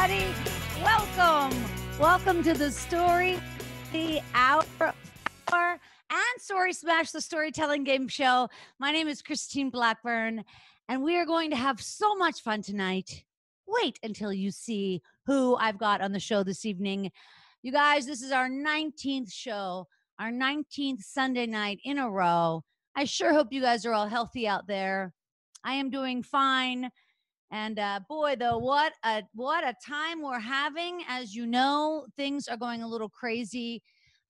everybody. Welcome to the Story Hour and Story Smash, the storytelling game show. My name is Christine Blackburn, and we are going to have so much fun tonight. Wait until you see who I've got on the show this evening. You guys, this is our 19th show, our 19th Sunday night in a row. I sure hope you guys are all healthy out there. I am doing fine. And boy, though, what a time we're having. As you know, things are going a little crazy.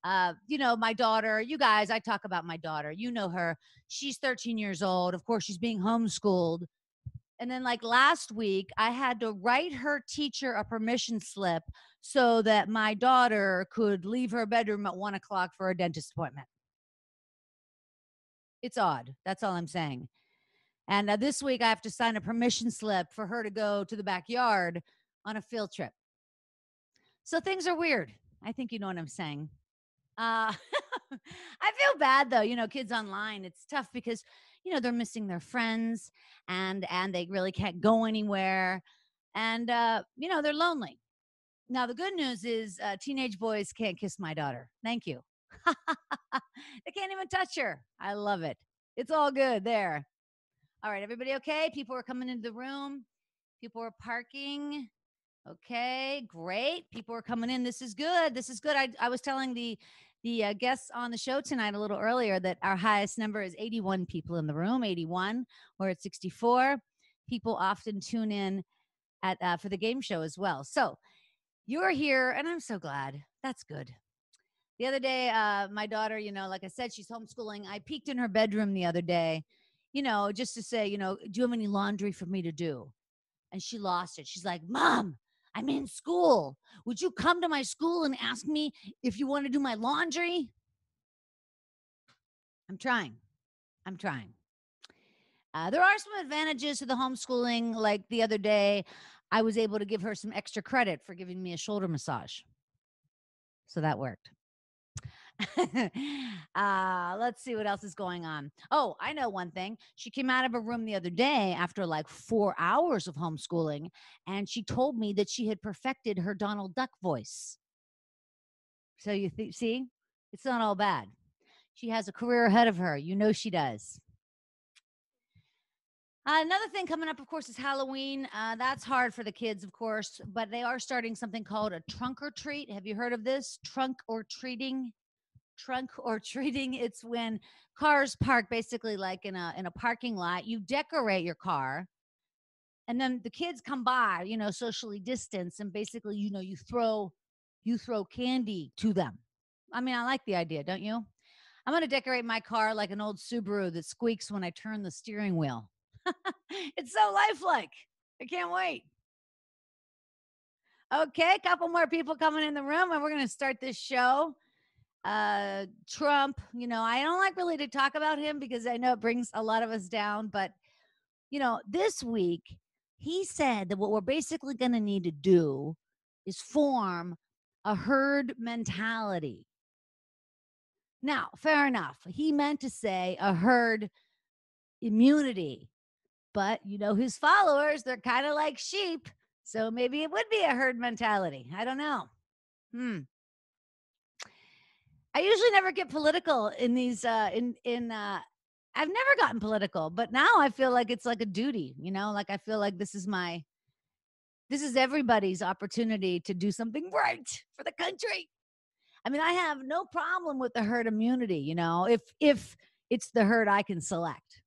My daughter, you guys, I talk about my daughter. You know her. She's 13 years old. Of course, she's being homeschooled. And then like last week, I had to write her teacher a permission slip so that my daughter could leave her bedroom at 1 o'clock for a dentist appointment. It's odd. That's all I'm saying. And this week, I have to sign a permission slip for her to go to the backyard on a field trip. So things are weird. I think you know what I'm saying. I feel bad, though. You know, kids online, it's tough because, you know, they're missing their friends and they really can't go anywhere. And, they're lonely. Now, the good news is teenage boys can't kiss my daughter. Thank you. They can't even touch her. I love it. It's all good there. All right, everybody okay? People are coming into the room. People are parking. Okay, great. People are coming in. This is good. This is good. I was telling the guests on the show tonight a little earlier that our highest number is 81 people in the room, 81. We're at 64. People often tune in at for the game show as well. So you're here, and I'm so glad. That's good. The other day, my daughter, like I said, she's homeschooling. I peeked in her bedroom the other day, just to say, do you have any laundry for me to do? And she lost it. She's like, Mom, I'm in school. Would you come to my school and ask me if you want to do my laundry? I'm trying. There are some advantages to the homeschooling. Like the other day, I was able to give her some extra credit for giving me a shoulder massage. So that worked. Let's see what else is going on. Oh, I know one thing. She came out of her room the other day after like 4 hours of homeschooling, and she told me that she had perfected her Donald Duck voice. So you see, it's not all bad. She has a career ahead of her. You know she does. Another thing coming up, of course, is Halloween. That's hard for the kids, of course, but they are starting something called a trunk or treat. Have you heard of this? Trunk or treating? It's when cars park basically like in a parking lot. You decorate your car, and then the kids come by, socially distance, and basically, you throw candy to them. I mean, I like the idea, don't you? I'm going to decorate my car like an old Subaru that squeaks when I turn the steering wheel. It's so lifelike. I can't wait. Okay, a couple more people coming in the room, and we're going to start this show. Trump, I don't like really to talk about him because I know it brings a lot of us down. But, this week, he said that what we're basically going to need to do is form a herd mentality. Now, fair enough. He meant to say a herd immunity. But, his followers, they're kind of like sheep. So maybe it would be a herd mentality. I don't know. I usually never get political in these, I've never gotten political, but now I feel like it's like a duty, like I feel like this is everybody's opportunity to do something right for the country. I mean, I have no problem with the herd immunity, if it's the herd I can select.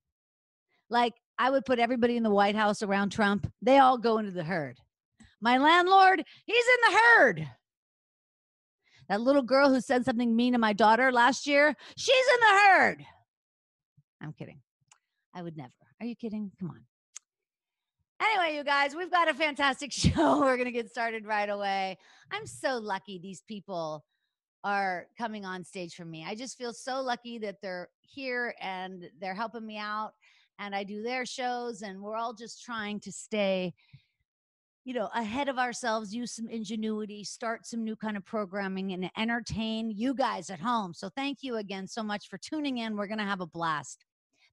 Like I would put everybody in the White House around Trump. They all go into the herd. My landlord, he's in the herd. That little girl who said something mean to my daughter last year, she's in the herd. I'm kidding. I would never. Are you kidding? Come on. Anyway, you guys, we've got a fantastic show. We're going to get started right away. I'm so lucky these people are coming on stage for me. I just feel so lucky that they're here and they're helping me out, and I do their shows, and we're all just trying to stay ahead of ourselves, use some ingenuity, start some new kind of programming, and entertain you guys at home. So thank you again so much for tuning in. We're going to have a blast.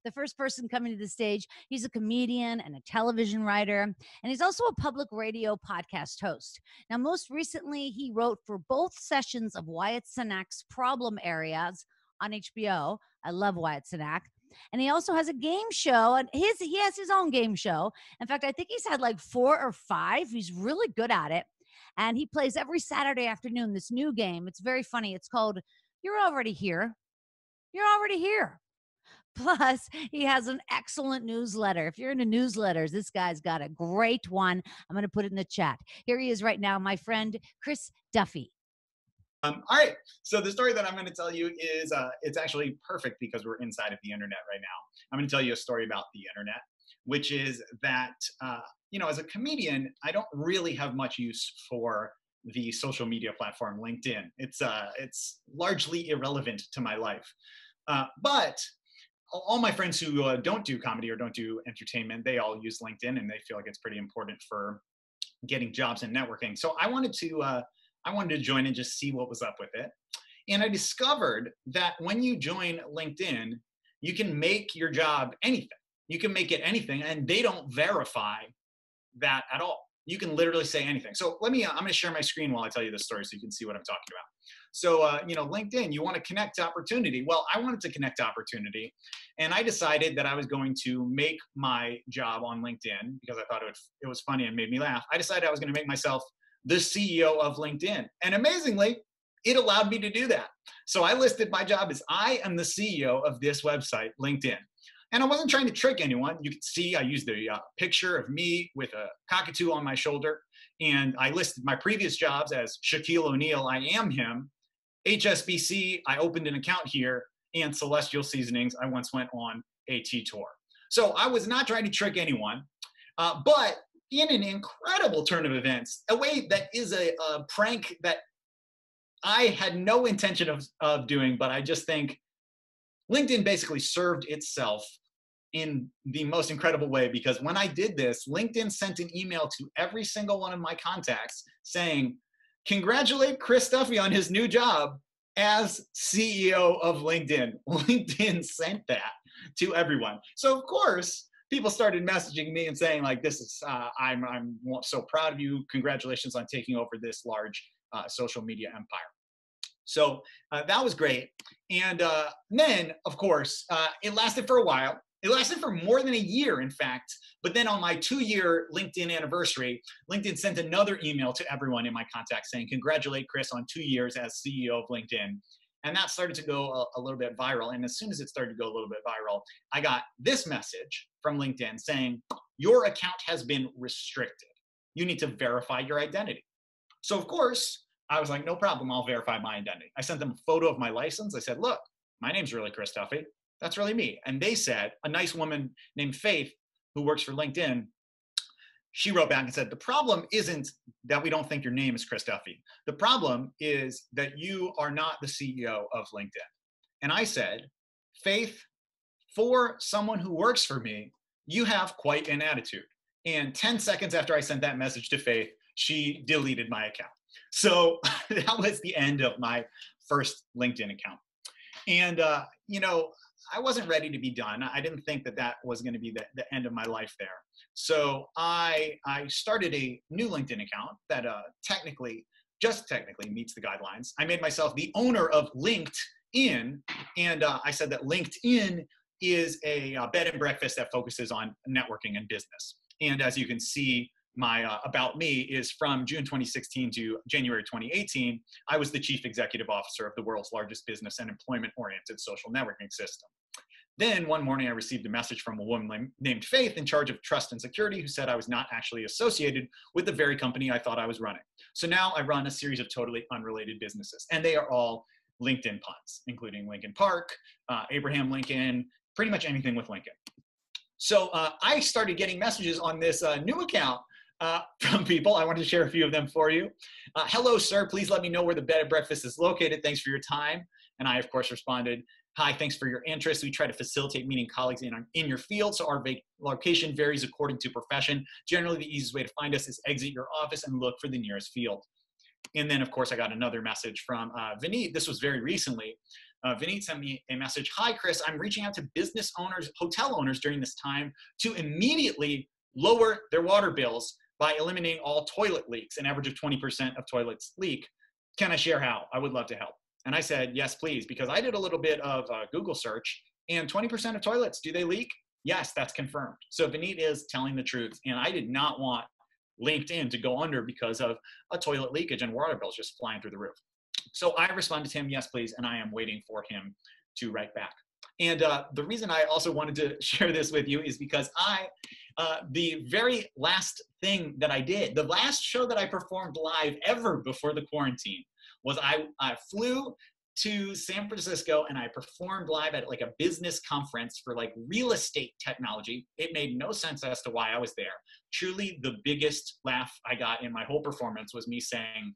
the first person coming to the stage. He's a comedian and a television writer, and he's also a public radio podcast host. Now, most recently, he wrote for both sessions of Wyatt Cenac's Problem Areas on HBO. I love Wyatt Cenac. And he also has a game show, and he has his own game show. In fact, I think he's had like 4 or 5. He's really good at it. And he plays every Saturday afternoon this new game. It's very funny. It's called You're Already Here. You're Already Here. Plus, he has an excellent newsletter. If you're into newsletters, this guy's got a great one. I'm going to put it in the chat. Here he is right now, my friend, Chris Duffy. All right. So the story that I'm going to tell you is, it's actually perfect because we're inside of the internet right now. I'm going to tell you a story about the internet, which is that, as a comedian, I don't really have much use for the social media platform LinkedIn. It's largely irrelevant to my life. But all my friends who don't do comedy or don't do entertainment, they all use LinkedIn and they feel like it's pretty important for getting jobs and networking. So I wanted to join and just see what was up with it. And I discovered that when you join LinkedIn, you can make your job anything. You can make it anything, and they don't verify that at all. You can literally say anything. So I'm going to share my screen while I tell you this story so you can see what I'm talking about. So, LinkedIn, you want to connect to opportunity. Well, I wanted to connect to opportunity, and I decided that I was going to make my job on LinkedIn because I thought it was funny and made me laugh. I decided I was going to make myself the CEO of LinkedIn. And amazingly, it allowed me to do that. So I listed my job as I am the CEO of this website, LinkedIn. And I wasn't trying to trick anyone. You can see I used a picture of me with a cockatoo on my shoulder. And I listed my previous jobs as Shaquille O'Neal, I am him. HSBC, I opened an account here. And Celestial Seasonings, I once went on a tea tour. So I was not trying to trick anyone. But in an incredible turn of events, a way that is a prank that I had no intention of doing, but I just think LinkedIn basically served itself in the most incredible way, because when I did this, LinkedIn sent an email to every single one of my contacts saying, congratulate Chris Duffy on his new job as CEO of LinkedIn. LinkedIn sent that to everyone. So of course, people started messaging me and saying like, this is, I'm so proud of you. Congratulations on taking over this large social media empire. So that was great. And then, of course, it lasted for a while. It lasted for more than a year, in fact. But then on my 2-year LinkedIn anniversary, LinkedIn sent another email to everyone in my contacts saying, congratulate Chris on 2 years as CEO of LinkedIn. And that started to go a little bit viral. And as soon as it started to go a little bit viral, I got this message from LinkedIn saying, your account has been restricted. You need to verify your identity. So of course, I was like, no problem, I'll verify my identity. I sent them a photo of my license. I said, look, my name's really Chris Duffy. That's really me. And they said, a nice woman named Faith, who works for LinkedIn, she wrote back and said, the problem isn't that we don't think your name is Chris Duffy. The problem is that you are not the CEO of LinkedIn. And I said, Faith, for someone who works for me, you have quite an attitude. And 10 seconds after I sent that message to Faith, she deleted my account. So that was the end of my first LinkedIn account. And, I wasn't ready to be done. I didn't think that was going to be the end of my life there. So I started a new LinkedIn account that just technically meets the guidelines. I made myself the owner of LinkedIn, and I said that LinkedIn is a bed and breakfast that focuses on networking and business. And as you can see, my About Me is from June 2016 to January 2018. I was the chief executive officer of the world's largest business and employment-oriented social networking system. Then one morning I received a message from a woman named Faith in charge of trust and security who said I was not actually associated with the very company I thought I was running. So now I run a series of totally unrelated businesses, and they are all LinkedIn puns, including Lincoln Park, Abraham Lincoln, pretty much anything with Lincoln. So I started getting messages on this new account from people. I wanted to share a few of them for you. Hello, sir. Please let me know where the bed and breakfast is located. Thanks for your time. And I, of course, responded, hi, thanks for your interest. We try to facilitate meeting colleagues in your field, so our location varies according to profession. Generally, the easiest way to find us is exit your office and look for the nearest field. And then, of course, I got another message from Vineet. This was very recently. Vineet sent me a message. Hi, Chris. I'm reaching out to business owners, hotel owners during this time to immediately lower their water bills by eliminating all toilet leaks. An average of 20% of toilets leak. Can I share how? I would love to help. And I said, yes, please, because I did a little bit of Google search, and 20% of toilets, do they leak? Yes, that's confirmed. So Vineet is telling the truth. And I did not want LinkedIn to go under because of a toilet leakage and water bills just flying through the roof. So I responded to him, yes, please, and I am waiting for him to write back. And the reason I also wanted to share this with you is because the very last thing that I did, the last show that I performed live ever before the quarantine was I flew to San Francisco and I performed live at like a business conference for like real estate technology. It made no sense as to why I was there. Truly the biggest laugh I got in my whole performance was me saying,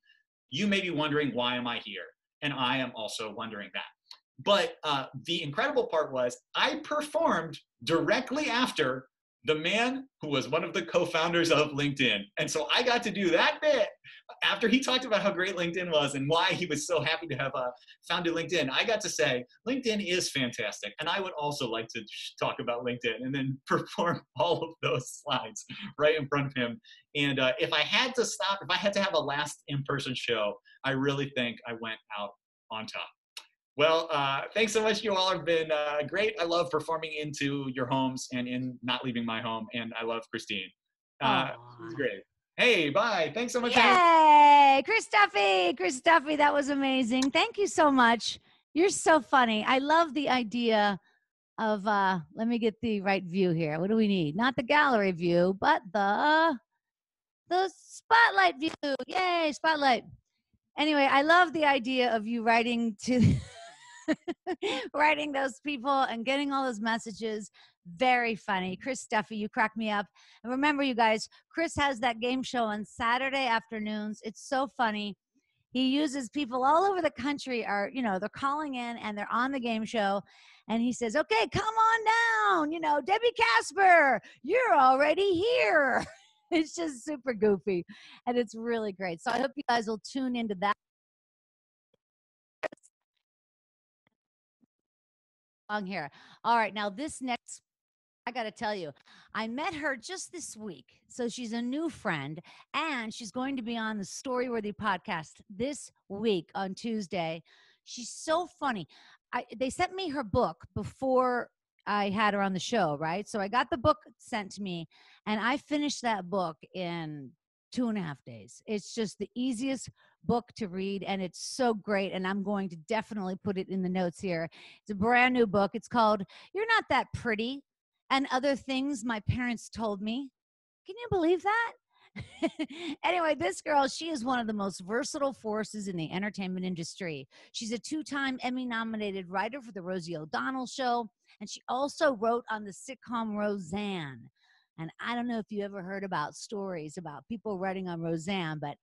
you may be wondering, why am I here? And I am also wondering that. But the incredible part was I performed directly after the man who was one of the co-founders of LinkedIn. And so I got to do that bit after he talked about how great LinkedIn was and why he was so happy to have founded LinkedIn. I got to say, LinkedIn is fantastic. And I would also like to talk about LinkedIn and then perform all of those slides right in front of him. And if I had to stop, if I had to have a last in-person show, I really think I went out on top. Well, thanks so much. You all have been great. I love performing into your homes and in not leaving my home. And I love Christine. It's great. Hey, bye. Thanks so much. Yay! Chris Duffy. Chris Duffy, that was amazing. Thank you so much. You're so funny. I love the idea of, let me get the right view here. What do we need? Not the gallery view, but the spotlight view. Yay, spotlight. Anyway, I love the idea of you writing to writing those people and getting all those messages. Very funny. Chris Duffy, you crack me up. And remember, you guys, Chris has that game show on Saturday afternoons. It's so funny. He uses people all over the country they're calling in and they're on the game show. And he says, okay, come on down. Debbie Kasper, you're already here. It's just super goofy. And it's really great. So I hope you guys will tune into that. Here. All right. Now this next, I got to tell you, I met her just this week. So she's a new friend and she's going to be on the Storyworthy podcast this week on Tuesday. She's so funny. They sent me her book before I had her on the show, right? So I got the book sent to me and I finished that book in 2.5 days. It's just the easiest book to read and it's so great. And I'm going to definitely put it in the notes here. It's a brand new book. It's called You're Not That Pretty and Other Things My Parents Told Me. Can you believe that? Anyway, this girl, she is one of the most versatile forces in the entertainment industry. She's a 2-time Emmy-nominated writer for The Rosie O'Donnell Show, and she also wrote on the sitcom Roseanne. And I don't know if you ever heard about stories about people writing on Roseanne, but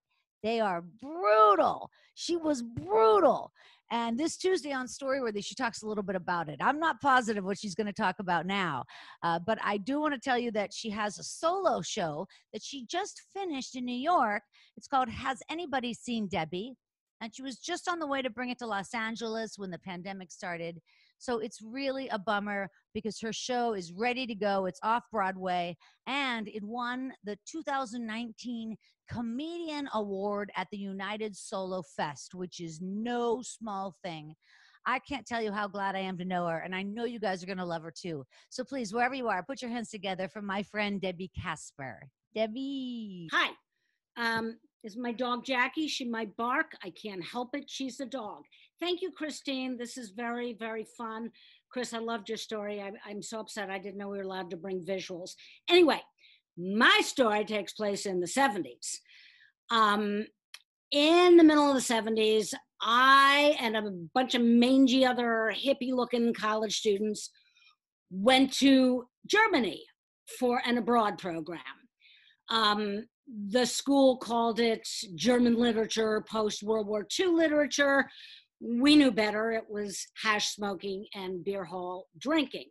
they are brutal. She was brutal. And this Tuesday on Storyworthy, she talks a little bit about it. I'm not positive what she's going to talk about now, but I do want to tell you that she has a solo show that she just finished in New York. It's called Has Anybody Seen Debbie? And she was just on the way to bring it to Los Angeles when the pandemic started. So it's really a bummer because her show is ready to go. It's off Broadway, and it won the 2019 Comedian Award at the United Solo Fest, which is no small thing. I can't tell you how glad I am to know her, and I know you guys are going to love her too. So please, wherever you are, put your hands together for my friend Debbie Kasper. Debbie. Hi. This is my dog, Jackie. She might bark. I can't help it. She's a dog. Thank you, Christine. This is very, very fun. Chris, I loved your story. I'm so upset I didn't know we were allowed to bring visuals. Anyway, my story takes place in the 70s. In the middle of the 70s, I and a bunch of mangy other hippie-looking college students went to Germany for an abroad program. The school called it German literature, post-World War II literature. We knew better. It was hash smoking and beer hall drinking.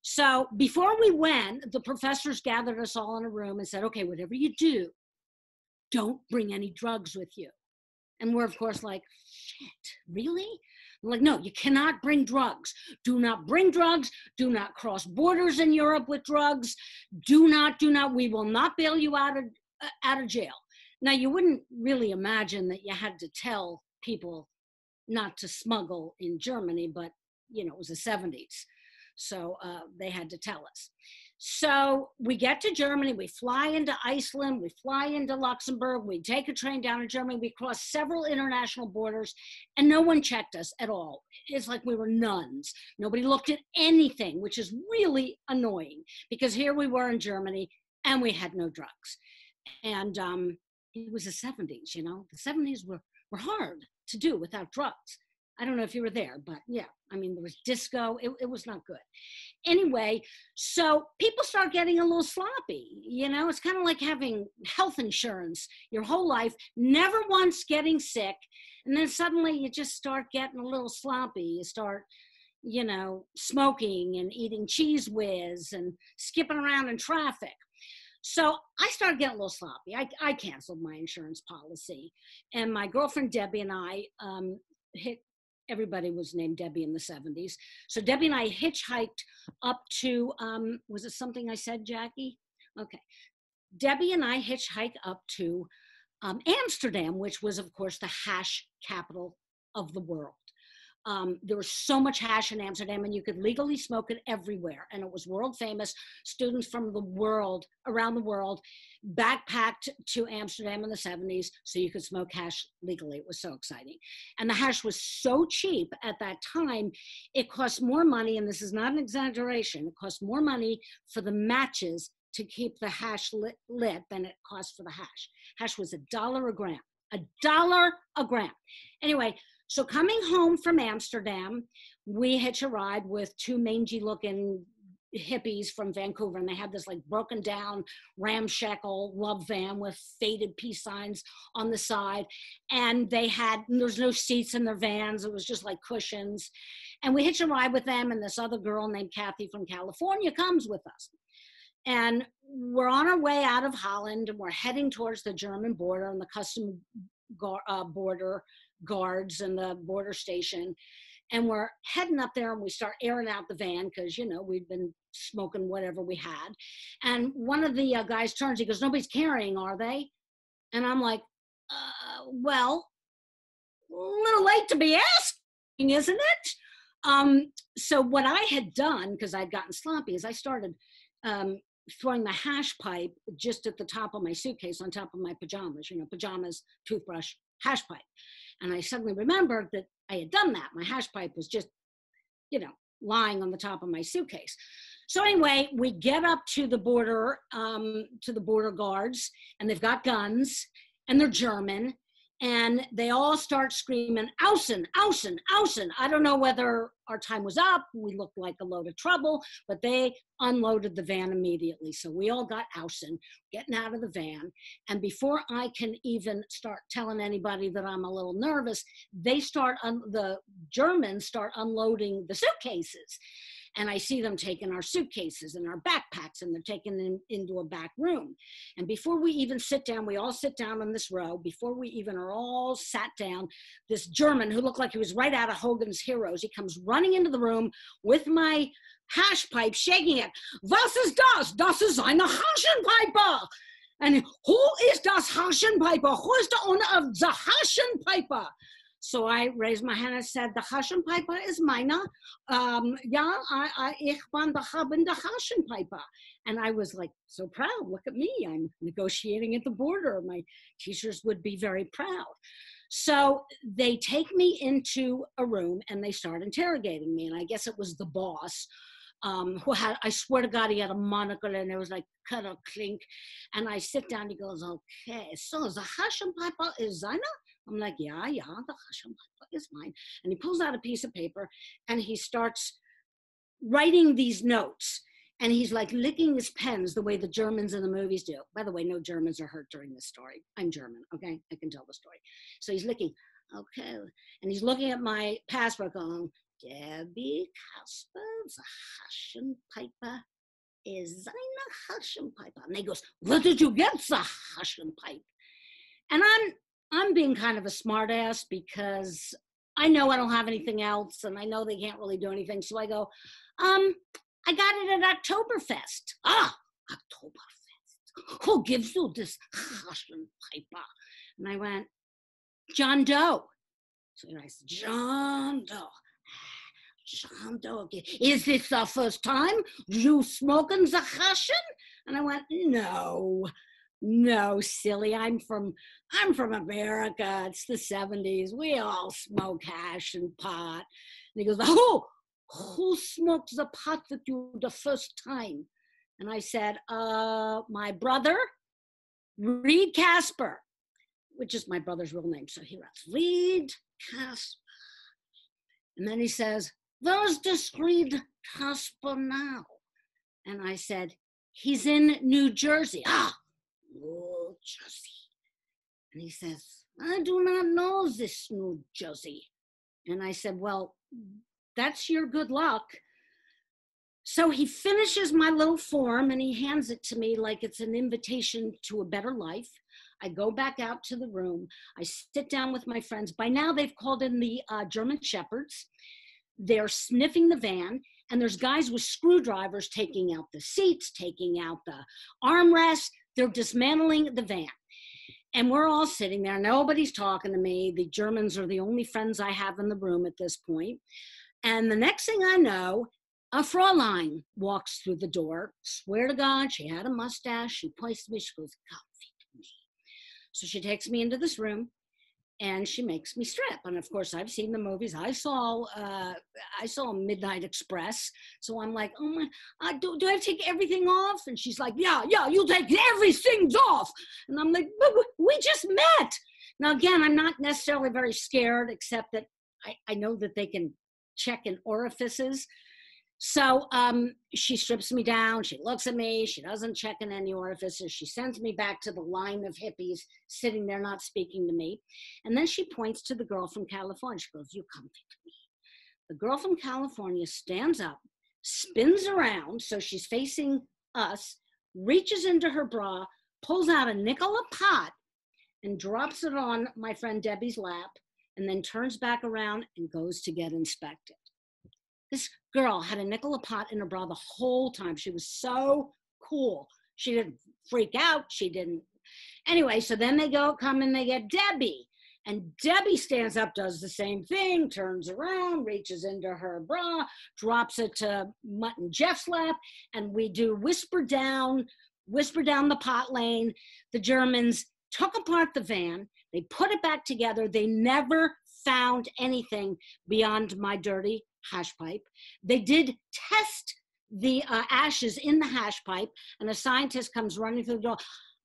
So before we went, the professors gathered us all in a room and said, okay, whatever you do, don't bring any drugs with you. And we're, of course, like, shit, really? I'm like, no, you cannot bring drugs. Do not bring drugs. Do not cross borders in Europe with drugs. Do not. We will not bail you out of jail. Now, you wouldn't really imagine that you had to tell people not to smuggle in Germany, but, you know, it was the 70s. So they had to tell us. So we get to Germany, we fly into Iceland, we fly into Luxembourg, we take a train down to Germany, we cross several international borders, and no one checked us at all. It's like we were nuns. Nobody looked at anything, which is really annoying, because here we were in Germany and we had no drugs. And it was the 70s, you know, the 70s were hard to do without drugs. I don't know if you were there, but yeah, I mean, there was disco. It was not good. Anyway, so people start getting a little sloppy. You know, it's kind of like having health insurance your whole life, never once getting sick. And then suddenly you just start getting a little sloppy. You start, you know, smoking and eating Cheese Whiz and skipping around in traffic. So I started getting a little sloppy. I canceled my insurance policy. And my girlfriend, Debbie, and I everybody was named Debbie in the 70s. So Debbie and I hitchhiked up to, was it something I said, Jackie? Okay. Debbie and I hitchhiked up to Amsterdam, which was, of course, the hash capital of the world. There was so much hash in Amsterdam, and you could legally smoke it everywhere. And it was world famous. Students from the world, around the world, backpacked to Amsterdam in the 70s so you could smoke hash legally. It was so exciting. And the hash was so cheap at that time, it cost more money, and this is not an exaggeration, it cost more money for the matches to keep the hash lit than it cost for the hash. Hash was $1 a gram. $1 a gram. Anyway, so coming home from Amsterdam, we hitch a ride with two mangy looking hippies from Vancouver, and they had this like broken down ramshackle love van with faded peace signs on the side. And there's no seats in their vans. It was just like cushions. And we hitch a ride with them, and this other girl named Kathy from California comes with us. And we're on our way out of Holland, and we're heading towards the German border and the custom border guards and the border station. And we're heading up there, and we start airing out the van because, you know, we'd been smoking whatever we had. And one of the guys turns, he goes, "Nobody's carrying, are they?" And I'm like, well, a little late to be asking, isn't it? So what I had done, because I'd gotten sloppy, is I started throwing the hash pipe just at the top of my suitcase on top of my pajamas, you know, pajamas, toothbrush, hash pipe. And I suddenly remembered that I had done that. My hash pipe was just, you know, lying on the top of my suitcase. So anyway, we get up to the border guards, and they've got guns, and they're German, and they all start screaming, "Außen, außen, außen." I don't know whether our time was up. We looked like a load of trouble, but they unloaded the van immediately. So we all got außen, getting out of the van. And before I can even start telling anybody that I'm a little nervous, the Germans start unloading the suitcases. And I see them taking our suitcases and our backpacks, and they're taking them into a back room. And before we even sit down, we all sit down in this row. Before we even are all sat down, this German who looked like he was right out of Hogan's Heroes, he comes running into the room with my hash pipe, shaking it. "Was ist das? Das ist eine Haschenpipe." And "Who is das Haschenpipe? Who is the owner of the Haschenpipe?" So I raised my hand and said, "The Haschenpipe is mine. Ja, ich bin the Haschenpipe." And I was like so proud. Look at me. I'm negotiating at the border. My teachers would be very proud. So they take me into a room, and they start interrogating me. And I guess it was the boss, who had, I swear to God, he had a monocle, and it was like cut or clink. And I sit down, he goes, "Okay, so the Haschenpipe is seine?" I'm like, yeah, the Haschenpipe is mine. And he pulls out a piece of paper, and he starts writing these notes. And he's like licking his pens the way the Germans in the movies do. By the way, no Germans are hurt during this story. I'm German, okay? I can tell the story. So he's licking, okay. And he's looking at my passport going, "Debbie Kasper, the Haschenpipe is seine Haschenpipe." And he goes, "Where did you get the Haschenpipe?" And I'm being kind of a smartass because I know I don't have anything else, and I know they can't really do anything. So I go, I got it at Oktoberfest. Ah, Oktoberfest. Who gives you this Russian paper? And I went, John Doe. So I said, John Doe. John Doe. Is this the first time you smoking the Russian? And I went, no, silly. I'm from America. It's the 70s. We all smoke hash and pot. And he goes, oh, who smoked the pot with you the first time? And I said, my brother, Reed Kasper, which is my brother's real name. So he writes, Reed Kasper. And then he says, where's this Reed Kasper now? And I said, he's in New Jersey. Ah, New Jersey. And he says, I do not know this New Jersey. And I said, well, that's your good luck. So he finishes my little form and he hands it to me like it's an invitation to a better life. I go back out to the room. I sit down with my friends. By now they've called in the German Shepherds. They're sniffing the van, and there's guys with screwdrivers taking out the seats, taking out the armrests. They're dismantling the van. And we're all sitting there. Nobody's talking to me. The Germans are the only friends I have in the room at this point. And the next thing I know, a Fräulein walks through the door. Swear to God, she had a mustache. She points to me. She goes, come feed me. So she takes me into this room and she makes me strip. And of course, I've seen the movies. I saw Midnight Express. So I'm like, oh my, do I take everything off? And she's like, yeah, you take everything off. And I'm like, but we just met. Now, again, I'm not necessarily very scared, except that I know that they can check in orifices. So she strips me down. She looks at me. She doesn't check in any orifices. She sends me back to the line of hippies sitting there not speaking to me. And then she points to the girl from California. She goes, you come to me. The girl from California stands up, spins around, so she's facing us, reaches into her bra, pulls out a nickel a pot, and drops it on my friend Debbie's lap, and then turns back around and goes to get inspected. This girl had a nickel a pot in her bra the whole time. She was so cool. She didn't freak out. She didn't. Anyway, so then they come and they get Debbie. And Debbie stands up, does the same thing, turns around, reaches into her bra, drops it to Mutt and Jeff's lap, and we do whisper down the pot lane. The Germans took apart the van. They put it back together. They never found anything beyond my dirty hash pipe. They did test the ashes in the hash pipe, and a scientist comes running through the door.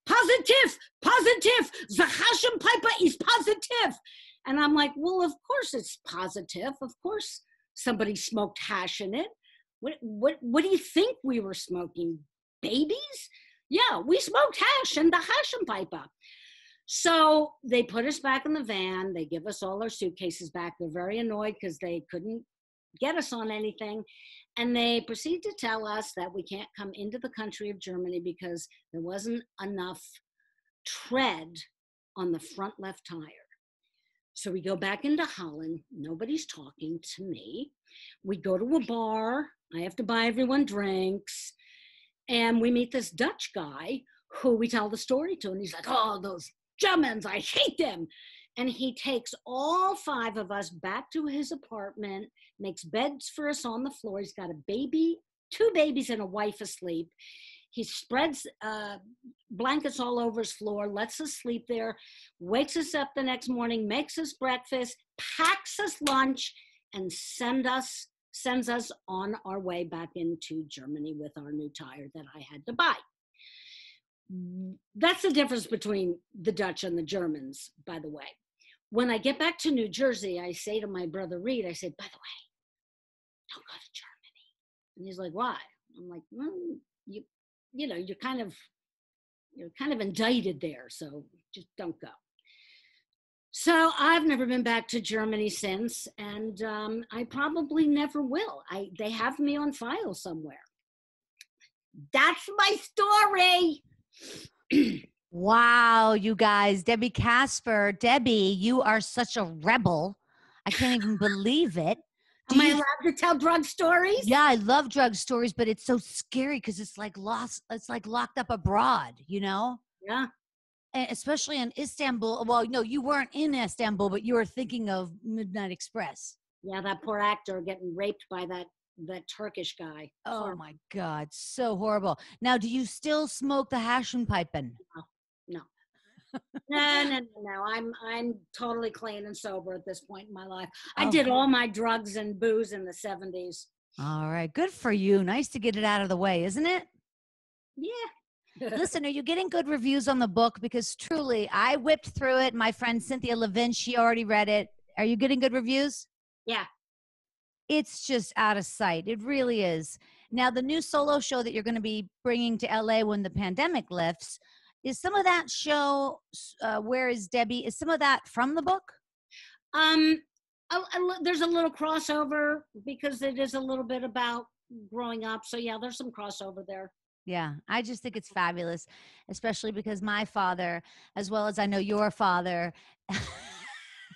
Positive, the hash pipe is positive. And I'm like, well, of course it's positive. Of course somebody smoked hash in it. What do you think we were smoking? Babies? Yeah, we smoked hash in the hash pipe. So they put us back in the van. They give us all our suitcases back. They're very annoyed because they couldn't get us on anything. And they proceed to tell us that we can't come into the country of Germany because there wasn't enough tread on the front left tire. So we go back into Holland. Nobody's talking to me. We go to a bar. I have to buy everyone drinks. And we meet this Dutch guy who we tell the story to. And he's like, oh, those Germans, I hate them. And he takes all 5 of us back to his apartment, makes beds for us on the floor. He's got a baby, 2 babies and a wife asleep. He spreads blankets all over his floor, lets us sleep there, wakes us up the next morning, makes us breakfast, packs us lunch, and sends us on our way back into Germany with our new tire that I had to buy. That's the difference between the Dutch and the Germans, by the way. When I get back to New Jersey, I say to my brother Reed, I said, by the way, don't go to Germany. And he's like, why? I'm like, well, you're kind of indicted there, so just don't go. So I've never been back to Germany since, and I probably never will. They have me on file somewhere. That's my story. Wow, you guys, Debbie Kasper. Debbie, you are such a rebel. I can't even believe it. Am I allowed to tell drug stories? Yeah, I love drug stories, but it's so scary because it's like locked up abroad, you know? Yeah. And especially in Istanbul. Well, no, you weren't in Istanbul, but you were thinking of Midnight Express. Yeah, that poor actor getting raped by that Turkish guy. Oh Horrible. my God, so horrible. Now, do you still smoke the hash and piping? No. No. I'm totally clean and sober at this point in my life. I Oh. did all my drugs and booze in the 70s. All right, good for you. Nice to get it out of the way, isn't it? Yeah. Listen, are you getting good reviews on the book? Because truly, I whipped through it. My friend Cynthia Levin, she already read it. Are you getting good reviews? Yeah. It's just out of sight. It really is. Now, the new solo show that you're going to be bringing to LA when the pandemic lifts, is some of that show, Where is Debbie? Is some of that from the book? There's a little crossover because it is a little bit about growing up. So yeah, there's some crossover there. Yeah, I just think it's fabulous, especially because my father, as well as I know your father,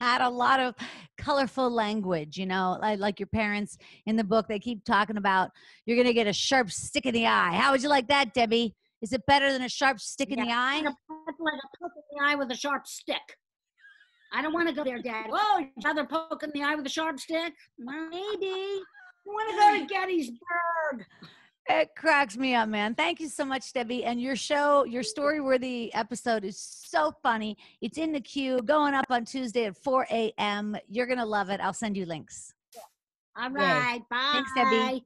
had a lot of colorful language, you know, like your parents in the book. They keep talking about you're going to get a sharp stick in the eye. How would you like that, Debbie? Is it better than a sharp stick in the eye? That's like a poke in the eye with a sharp stick. I don't want to go there, Dad. Oh, you'd rather poke in the eye with a sharp stick? Maybe. I want to go to Gettysburg. It cracks me up, man. Thank you so much, Debbie. And your show, your story-worthy episode is so funny. It's in the queue, going up on Tuesday at 4 a.m. You're going to love it. I'll send you links. All right. Yay. Bye. Thanks, Debbie.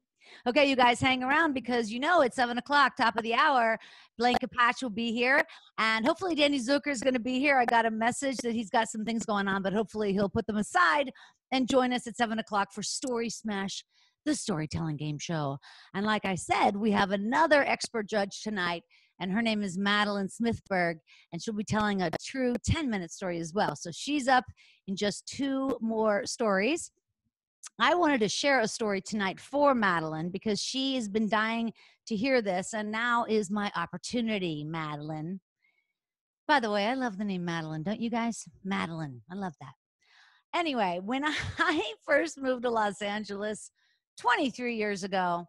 Okay, you guys hang around because you know it's 7 o'clock, top of the hour. Blaine Capatch will be here. And hopefully Danny Zucker is going to be here. I got a message that he's got some things going on, but hopefully he'll put them aside and join us at 7 o'clock for Story Smash, the storytelling game show. And like I said, we have another expert judge tonight, and her name is Madeleine Smithberg, and she'll be telling a true 10-minute story as well. So she's up in just 2 more stories. I wanted to share a story tonight for Madeleine because she has been dying to hear this, and now is my opportunity, Madeleine. By the way, I love the name Madeleine, don't you guys? Madeleine, I love that. Anyway, when I first moved to Los Angeles 23 years ago,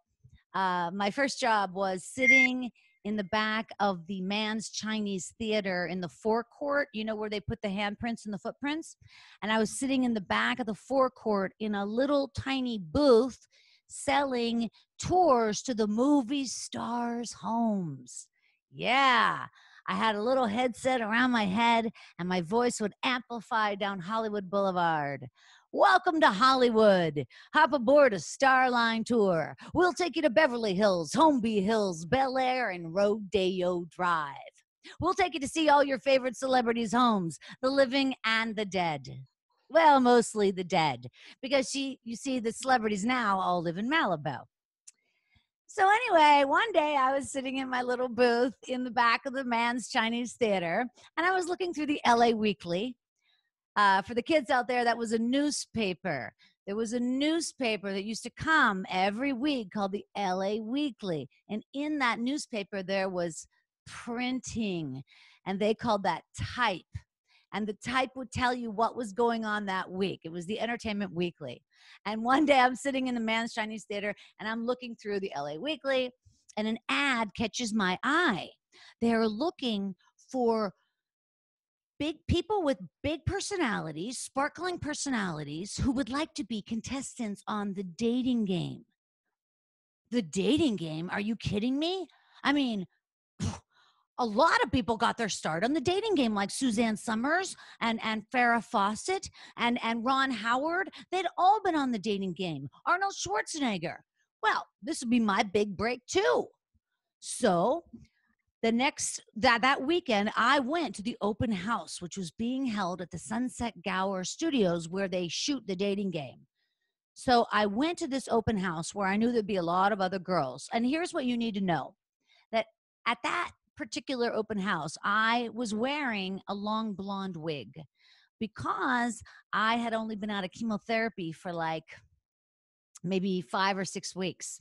my first job was sitting in the back of the Man's Chinese Theater in the forecourt, you know, where they put the handprints and the footprints. And I was sitting in the back of the forecourt in a little tiny booth selling tours to the movie stars' homes. Yeah. I had a little headset around my head and my voice would amplify down Hollywood Boulevard. Welcome to Hollywood. Hop aboard a Starline tour. We'll take you to Beverly Hills, Holmby Hills, Bel Air, and Rodeo Drive. We'll take you to see all your favorite celebrities' homes, the living and the dead. Well, mostly the dead, because you see the celebrities now all live in Malibu. So anyway, one day I was sitting in my little booth in the back of the Man's Chinese Theater, and I was looking through the LA Weekly. For the kids out there, that was a newspaper. There was a newspaper that used to come every week called the LA Weekly. And in that newspaper, there was printing, and they called that type. And the type would tell you what was going on that week. It was the Entertainment Weekly. And one day I'm sitting in the Man's Chinese Theater, and I'm looking through the LA Weekly, and an ad catches my eye. They're looking for big people with big personalities, sparkling personalities, who would like to be contestants on the dating game. The dating game? Are you kidding me? I mean, a lot of people got their start on the dating game, like Suzanne Summers and Farrah Fawcett and Ron Howard. They'd all been on the dating game. Arnold Schwarzenegger. Well, this would be my big break too. So that weekend, I went to the open house, which was being held at the Sunset Gower Studios, where they shoot the dating game. So I went to this open house where I knew there'd be a lot of other girls. And here's what you need to know, that at that particular open house, I was wearing a long blonde wig because I had only been out of chemotherapy for like maybe 5 or 6 weeks.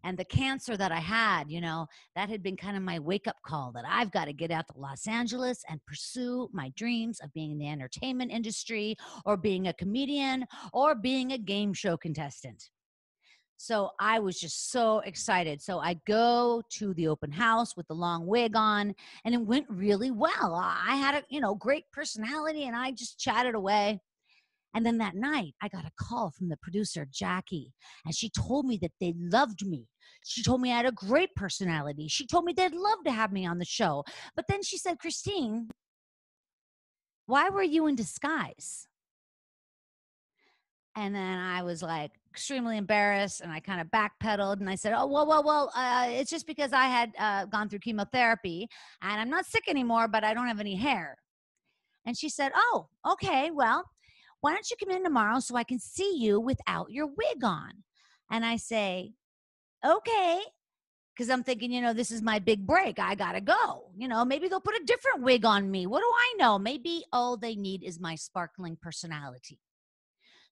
and the cancer that I had, that had been kind of my wake up call that I've got to get out to Los Angeles and pursue my dreams of being in the entertainment industry or being a comedian or being a game show contestant. So I was just so excited. So I go to the open house with the long wig on, and it went really well. I had a, great personality, and I just chatted away. And then that night, I got a call from the producer, Jackie, and she told me that they loved me. She told me I had a great personality. She told me they'd love to have me on the show. But then she said, Christine, why were you in disguise? And then I was like extremely embarrassed, and I kind of backpedaled, and I said, oh, well, it's just because I had gone through chemotherapy, and I'm not sick anymore, but I don't have any hair. And she said, oh, okay, well, why don't you come in tomorrow so I can see you without your wig on? And I say, okay, because I'm thinking, this is my big break. I got to go. Maybe they'll put a different wig on me. What do I know? Maybe all they need is my sparkling personality.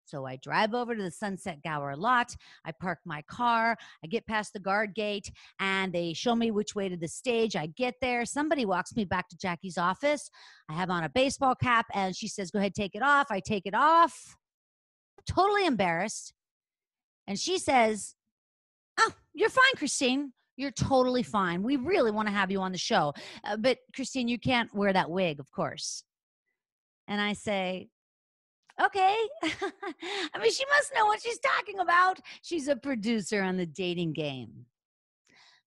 So I drive over to the Sunset Gower lot. I park my car. I get past the guard gate, and they show me which way to the stage. I get there. Somebody walks me back to Jackie's office. I have on a baseball cap, and she says, go ahead, take it off. I take it off. Totally embarrassed. And she says, oh, you're fine, Christine. You're totally fine. We really want to have you on the show. But Christine, you can't wear that wig, of course. And I say, okay. I mean, she must know what she's talking about. She's a producer on the dating game.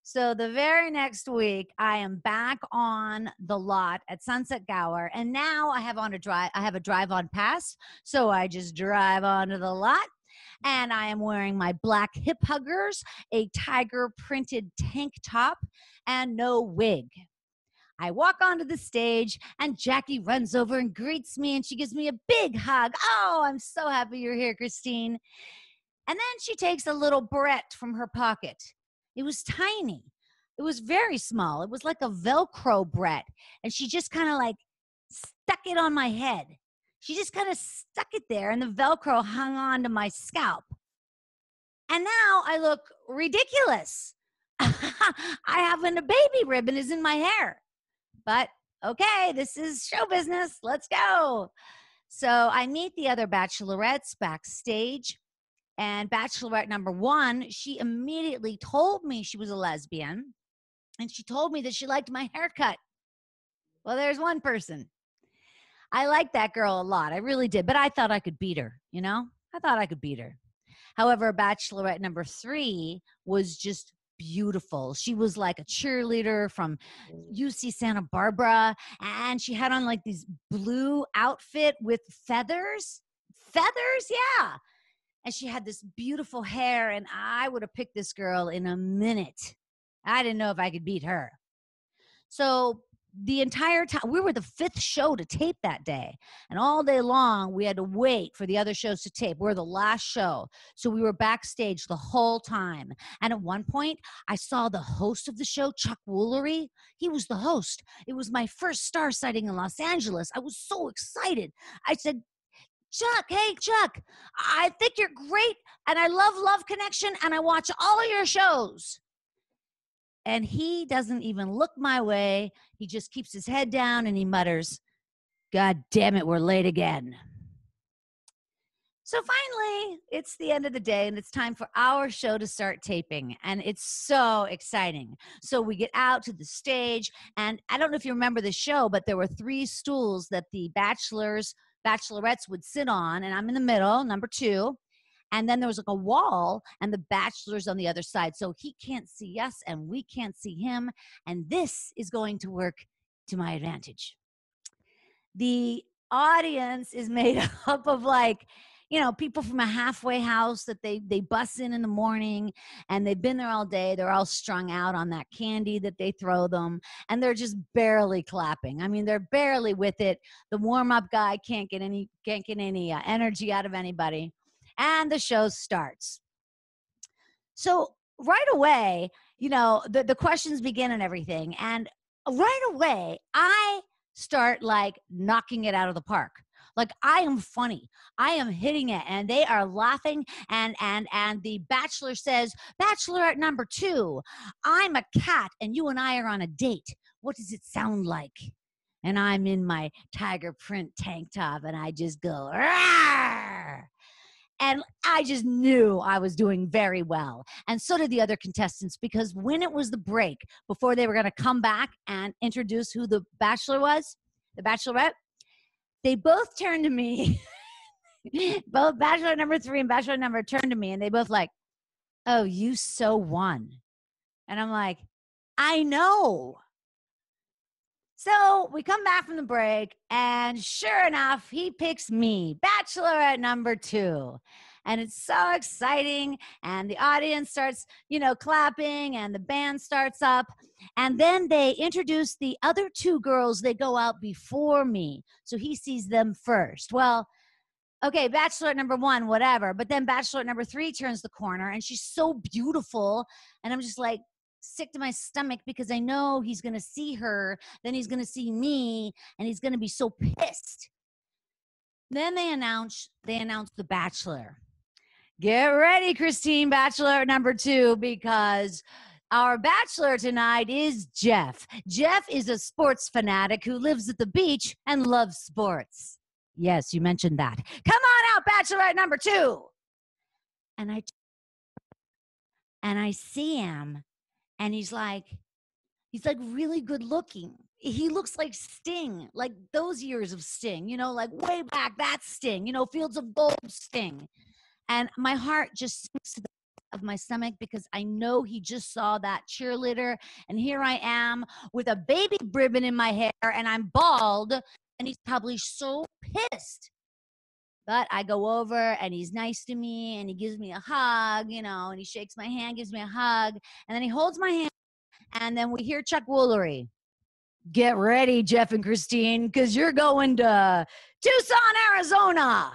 So the very next week, I am back on the lot at Sunset Gower, and now I have a drive-on pass. So I just drive onto the lot, and I am wearing my black hip huggers, a tiger printed tank top, and no wig. I walk onto the stage, and Jackie runs over and greets me, and she gives me a big hug. Oh, I'm so happy you're here, Christine. And then she takes a little barrette from her pocket. It was tiny. It was very small. It was like a Velcro barrette, and she just kind of like stuck it on my head. She just kind of stuck it there, and the Velcro hung on to my scalp. And now I look ridiculous. I have a baby ribbon is in my hair. But okay, this is show business. Let's go. So I meet the other bachelorettes backstage, and bachelorette number 1, she immediately told me she was a lesbian, and she told me that she liked my haircut. Well, there's one person. I liked that girl a lot. I really did, but I thought I could beat her, I thought I could beat her. However, bachelorette number 3 was just beautiful. She was like a cheerleader from UC Santa Barbara, and she had on like these blue outfit with feathers. Yeah. And she had this beautiful hair, and I would have picked this girl in a minute. I didn't know if I could beat her. So the entire time, we were the 5th show to tape that day, and all day long we had to wait for the other shows to tape. We're the last show, so we were backstage the whole time. And at one point I saw the host of the show, Chuck Woolery. He was the host. It was my first star sighting in Los Angeles. I was so excited. I said, Chuck, hey Chuck, I think you're great, and I love Love Connection, and I watch all your shows. And he doesn't even look my way. He just keeps his head down, and he mutters, God damn it, we're late again. So finally, it's the end of the day, and it's time for our show to start taping, and it's so exciting. So we get out to the stage, and I don't know if you remember the show, but there were 3 stools that the bachelorettes would sit on, and I'm in the middle, number 2. And then there was like a wall, and the bachelor's on the other side. So he can't see us, and we can't see him. And this is going to work to my advantage. The audience is made up of people from a halfway house that they bus in the morning, and they've been there all day. They're all strung out on that candy that they throw them, and they're just barely clapping. I mean, they're barely with it. The warm-up guy can't get any energy out of anybody. And the show starts. So right away, the questions begin and everything. And right away, I start like knocking it out of the park. Like, I am funny. I am hitting it, and they are laughing. And the bachelor says, Bachelorette number 2, I'm a cat, and you and I are on a date. What does it sound like? And I'm in my tiger print tank top, and I just go, Rawr! And I just knew I was doing very well. And so did the other contestants, because when it was the break, before they were going to come back and introduce who the bachelor was, the bachelorette, they both turned to me. Both bachelor number 3 and bachelor number turned to me, and they both like, oh, you so won. And I'm like, I know. So we come back from the break, and sure enough, he picks me, Bachelorette number 2. And it's so exciting. And the audience starts, clapping, and the band starts up. And then they introduce the other 2 girls. They go out before me. So he sees them first. Well, okay, Bachelorette number 1, whatever. But then Bachelorette number 3 turns the corner, and she's so beautiful. And I'm just like, sick to my stomach, because I know he's going to see her, then he's going to see me, and he's going to be so pissed. Then they announce the bachelor. Get ready, Christine, Bachelor number 2, because our bachelor tonight is Jeff. Jeff is a sports fanatic who lives at the beach and loves sports. Yes, you mentioned that. Come on out, Bachelorette number 2. And I see him. And he's like really good looking. He looks like Sting, like those years of Sting, like way back, that Sting, Fields of Gold Sting. And my heart just sinks to the pit of my stomach, because I know he just saw that cheerleader. And here I am with a baby ribbon in my hair, and I'm bald, and he's probably so pissed. But I go over, and he's nice to me, and he gives me a hug, and he shakes my hand, gives me a hug, and then he holds my hand, and then we hear Chuck Woolery. Get ready, Jeff and Christine, because you're going to Tucson, Arizona.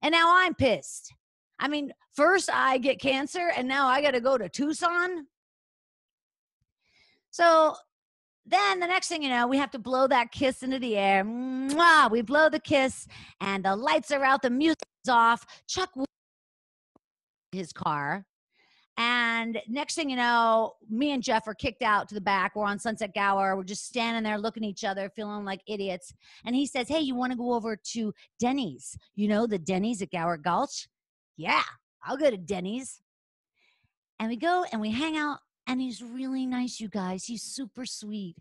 And now I'm pissed. I mean, first I get cancer, and now I got to go to Tucson. So then the next thing you know, we have to blow that kiss into the air. Mwah! We blow the kiss, and the lights are out, the music's off. Chuck his car. And next thing you know, me and Jeff are kicked out to the back. We're on Sunset Gower. We're just standing there looking at each other, feeling like idiots. And he says, hey, you want to go over to Denny's? The Denny's at Gower Gulch? Yeah, I'll go to Denny's. And we go and we hang out, and he's really nice, you guys. He's super sweet.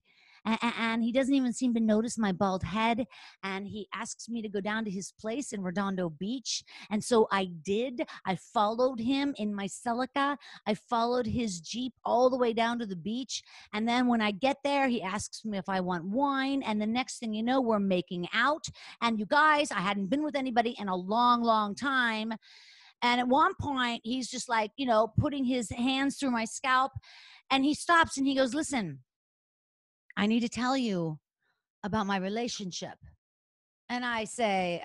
And he doesn't even seem to notice my bald head. And he asks me to go down to his place in Redondo Beach. And so I did. I followed him in my Celica. I followed his Jeep all the way down to the beach. And then when I get there, he asks me if I want wine. And the next thing you know, we're making out. And you guys, I hadn't been with anybody in a long, long time. And at one point, he's just like, putting his hands through my scalp. And he stops and he goes, listen, I need to tell you about my relationship. And I say,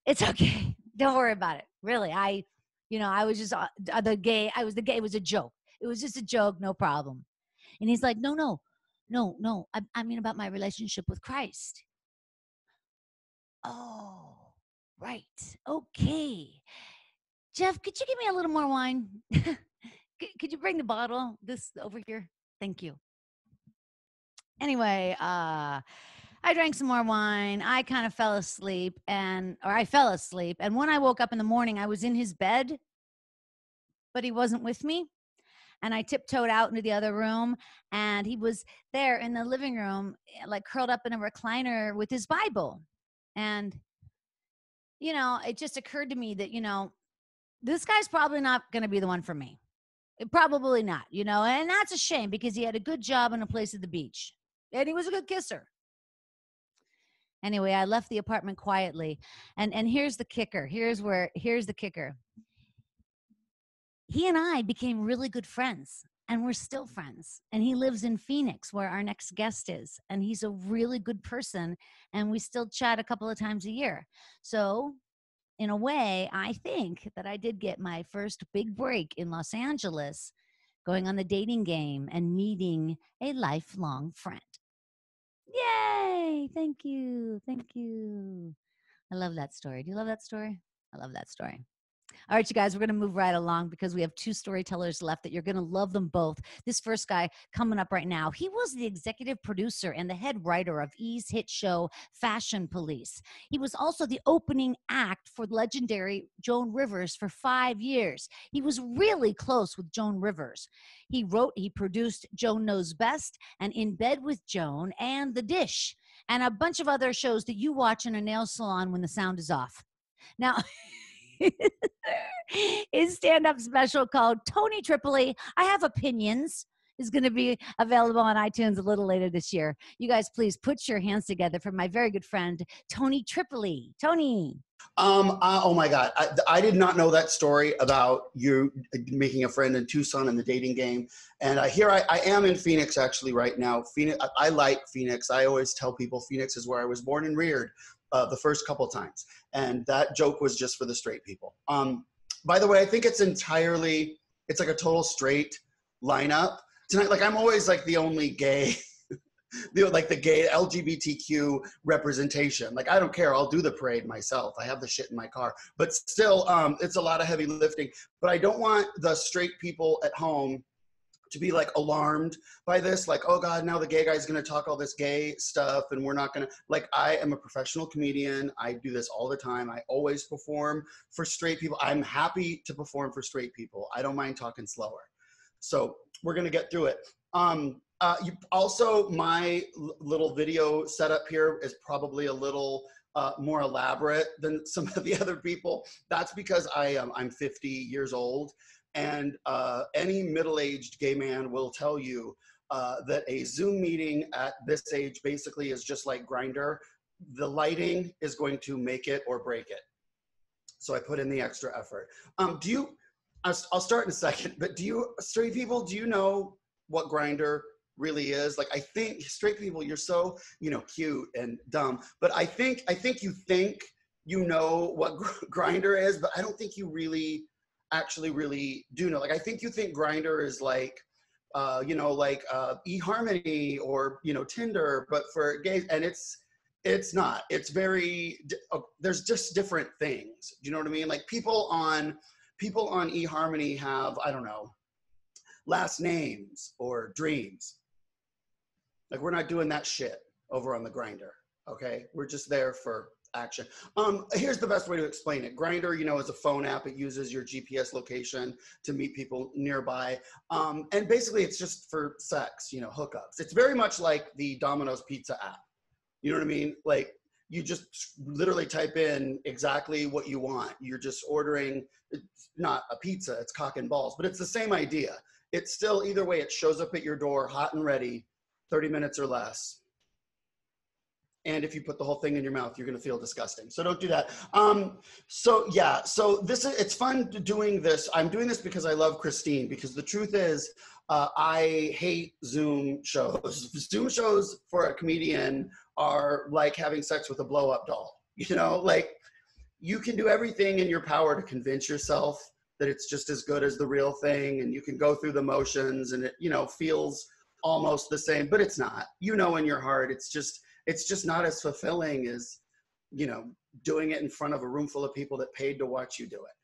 it's okay. Don't worry about it. Really, I was just the gay. I was the gay. It was a joke. It was just a joke. No problem. And he's like, no. I mean about my relationship with Christ. Oh, right. Okay. Jeff, could you give me a little more wine? Could you bring the bottle this over here? Thank you. Anyway, I drank some more wine. I kind of fell asleep, I fell asleep. And when I woke up in the morning, I was in his bed, but he wasn't with me. And I tiptoed out into the other room, and he was there in the living room, like curled up in a recliner with his Bible. And, it just occurred to me that, this guy's probably not going to be the one for me. Probably not, and that's a shame, because he had a good job and a place at the beach. And he was a good kisser. Anyway, I left the apartment quietly. And here's the kicker. Here's the kicker. He and I became really good friends, and we're still friends. And he lives in Phoenix, where our next guest is. And he's a really good person, and we still chat a couple of times a year. So in a way, I think that I did get my first big break in Los Angeles, going on the dating game and meeting a lifelong friend. Yay! Thank you. Thank you. I love that story. Do you love that story? I love that story. All right, you guys, we're going to move right along because we have two storytellers left that you're going to love them both. This first guy coming up right now, he was the executive producer and the head writer of E's hit show Fashion Police. He was also the opening act for legendary Joan Rivers for 5 years. He was really close with Joan Rivers. He produced Joan Knows Best and In Bed with Joan and The Dish and a bunch of other shows that you watch in a nail salon when the sound is off. Now, his stand-up special called Tony Tripoli, I Have Opinions, is going to be available on iTunes a little later this year. You guys, please put your hands together for my very good friend, Tony Tripoli. Tony. Oh my God. I did not know that story about you making a friend in Tucson in the dating game. And here I am in Phoenix actually right now. Phoenix, I like Phoenix. I always tell people Phoenix is where I was born and reared the first couple times. And that joke was just for the straight people. By the way, I think it's like a total straight lineup tonight. Like I'm always like the only gay, like the gay LGBTQ representation. Like I don't care, I'll do the parade myself. I have the shit in my car, but still it's a lot of heavy lifting. But I don't want the straight people at home to be like alarmed by this, like, oh God, now the gay guy's gonna talk all this gay stuff and we're not gonna, like, I am a professional comedian. I do this all the time. I always perform for straight people. I'm happy to perform for straight people. I don't mind talking slower. So we're gonna get through it. Also, my little video setup here is probably a little more elaborate than some of the other people. That's because I'm 50 years old. And any middle-aged gay man will tell you that a Zoom meeting at this age basically is just like Grindr. The lighting is going to make it or break it. So I put in the extra effort. I'll start in a second, but straight people, do you know what Grindr really is? Like, I think straight people, you're so, cute and dumb, but I think you know what Grindr is, but I don't think you really do know. Like, I think you think Grindr is like, eHarmony or, Tinder, but for gays, and it's not. It's very, there's just different things. Do you know what I mean? Like people on eHarmony have, I don't know, last names or dreams. Like we're not doing that shit over on the Grindr, okay? We're just there for action. Here's the best way to explain it. Grindr, is a phone app. It uses your GPS location to meet people nearby. And basically it's just for sex, hookups. It's very much like the Domino's Pizza app. You know what I mean? Like you just literally type in exactly what you want. You're just ordering, it's not a pizza, it's cock and balls, but it's the same idea. It's still, either way, it shows up at your door, hot and ready, 30 minutes or less. And if you put the whole thing in your mouth, you're gonna feel disgusting. So don't do that. So it's fun doing this. I'm doing this because I love Christine, because the truth is, I hate Zoom shows. Zoom shows for a comedian are like having sex with a blow-up doll. Like you can do everything in your power to convince yourself that it's just as good as the real thing, and you can go through the motions and it, feels almost the same, but it's not. In your heart, it's just not as fulfilling as, doing it in front of a room full of people that paid to watch you do it.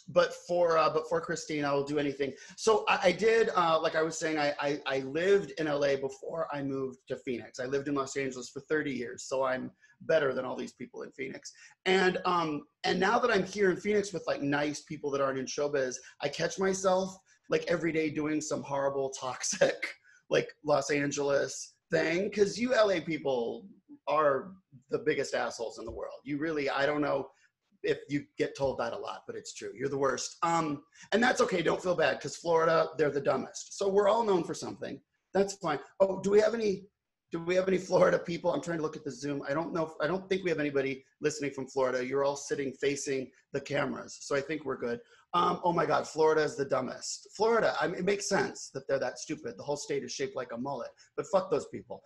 But for Christine, I will do anything. So I did, like I was saying, I lived in LA before I moved to Phoenix. I lived in Los Angeles for 30 years, so I'm better than all these people in Phoenix. And now that I'm here in Phoenix with like nice people that aren't in showbiz, I catch myself like every day doing some horrible, toxic, like Los Angeles thing, because you LA people are the biggest assholes in the world. You really, I don't know if you get told that a lot, but it's true. You're the worst. And that's okay. Don't feel bad, because Florida, they're the dumbest. So we're all known for something. That's fine. Oh, do we have any Florida people? I'm trying to look at the Zoom. I don't think we have anybody listening from Florida. You're all sitting facing the cameras. So I think we're good. Oh my God, Florida is the dumbest. Florida, it makes sense that they're that stupid. The whole state is shaped like a mullet, but fuck those people.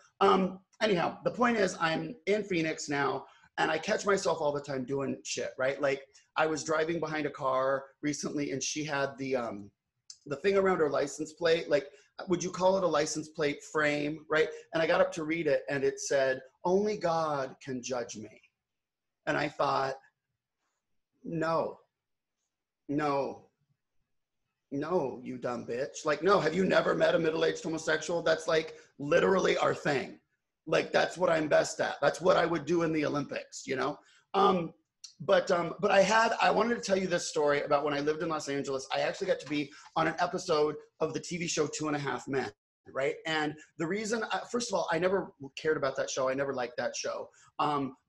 Anyhow, the point is I'm in Phoenix now, and I catch myself all the time doing shit, right? Like I was driving behind a car recently and she had the thing around her license plate. Like would you call it a license plate frame, right? And I got up to read it, and it said, "Only God can judge me." And I thought, no, you dumb bitch. Like, no, have you never met a middle-aged homosexual? That's like literally our thing. Like, that's what I'm best at. That's what I would do in the Olympics, you know? But I wanted to tell you this story about when I lived in Los Angeles. I actually got to be on an episode of the TV show 2.5 Men, right? And the reason, first of all, I never cared about that show. I never liked that show.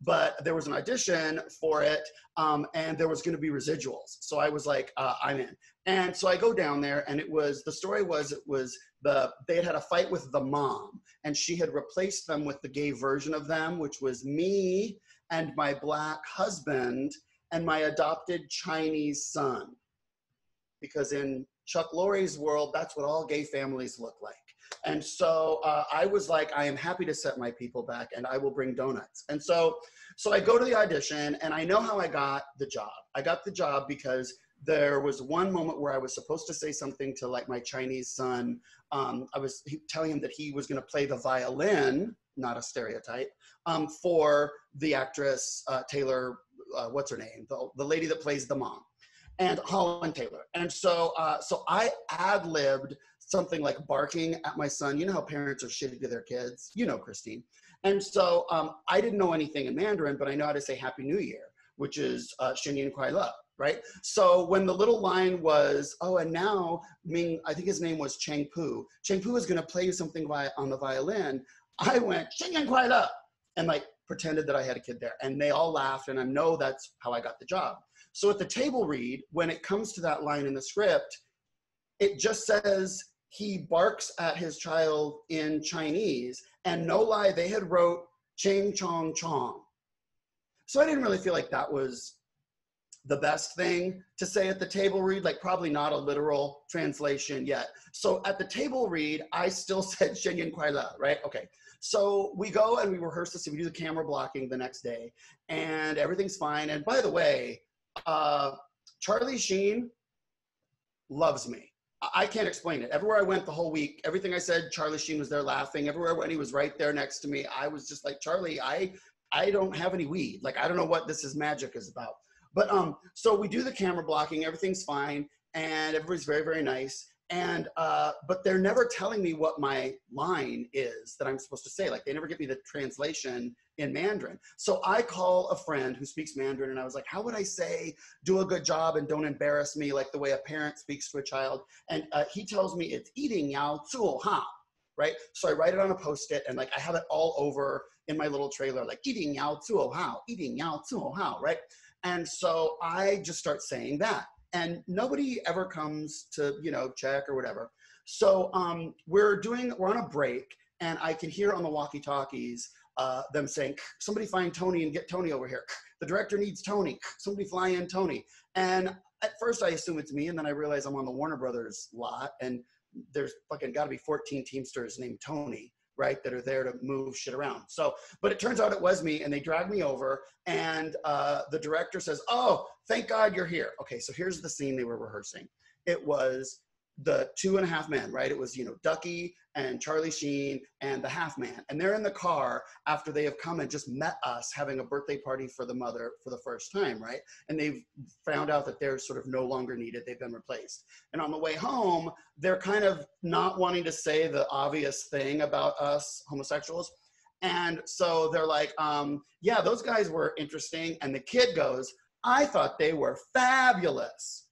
But there was an audition for it, and there was going to be residuals. So I was like, I'm in. And so I go down there, and they had a fight with the mom, and she had replaced them with the gay version of them, which was me and my Black husband and my adopted Chinese son. Because in Chuck Lorre's world, that's what all gay families look like. And so I was like, I am happy to set my people back, and I will bring donuts. And so I go to the audition, and I know how I got the job. I got the job because there was one moment where I was supposed to say something to like my Chinese son. I was telling him that he was going to play the violin, not a stereotype, for the actress Taylor, what's her name? The lady that plays the mom, and Holland Taylor. And so I ad-libbed something like barking at my son. You know how parents are shitty to their kids? You know, Christine. And so I didn't know anything in Mandarin, but I know how to say Happy New Year, which is Shinyan Kuai Le, right? So when the little line was, and now Ming, I think his name was Cheng Pu. Cheng Pu is going to play you something on the violin. I went, Shinyan Kuai Le, and like pretended that I had a kid there. And they all laughed, and I know that's how I got the job. So at the table read, when it comes to that line in the script, it just says he barks at his child in Chinese, and no lie, they had wrote Ching Chong Chong. So I didn't really feel like that was the best thing to say at the table read, like probably not a literal translation yet. So at the table read, I still said Shinyan Kuai Le, right? Okay. So we go and we rehearse this, and we do the camera blocking the next day, and everything's fine. And by the way, Charlie Sheen loves me. I can't explain it. Everywhere I went the whole week, everything I said, Charlie Sheen was there laughing. Everywhere I went, he was right there next to me. I was just like, Charlie, I don't have any weed. Like, I don't know what this is magic is about. But so we do the camera blocking, everything's fine, and everybody's very, very nice. And but they're never telling me what my line is that I'm supposed to say. Like, they never give me the translation in Mandarin. So I call a friend who speaks Mandarin, and I was like, how would I say do a good job and don't embarrass me like the way a parent speaks to a child? And he tells me it's eating yao zuo hao, right? So I write it on a Post-it, and like I have it all over in my little trailer, like eating yao zuo hao, eating yao zuo hao, right? And so I just start saying that. And nobody ever comes to, check or whatever. So we're on a break, and I can hear on the walkie-talkies them saying, somebody find Tony and get Tony over here. The director needs Tony. Somebody fly in Tony. And at first I assume it's me, and then I realize I'm on the Warner Brothers lot, and there's fucking gotta be 14 Teamsters named Tony, right, that are there to move shit around. So, but it turns out it was me, and they dragged me over, and the director says, oh, thank God you're here. Okay, so here's the scene they were rehearsing. It was the 2.5 Men, right? It was, Ducky and Charlie Sheen and the half man. And they're in the car after they have come and just met us having a birthday party for the mother for the first time, right? And they've found out that they're sort of no longer needed. They've been replaced. And on the way home, they're kind of not wanting to say the obvious thing about us homosexuals. And so they're like, yeah, those guys were interesting. And the kid goes, I thought they were fabulous.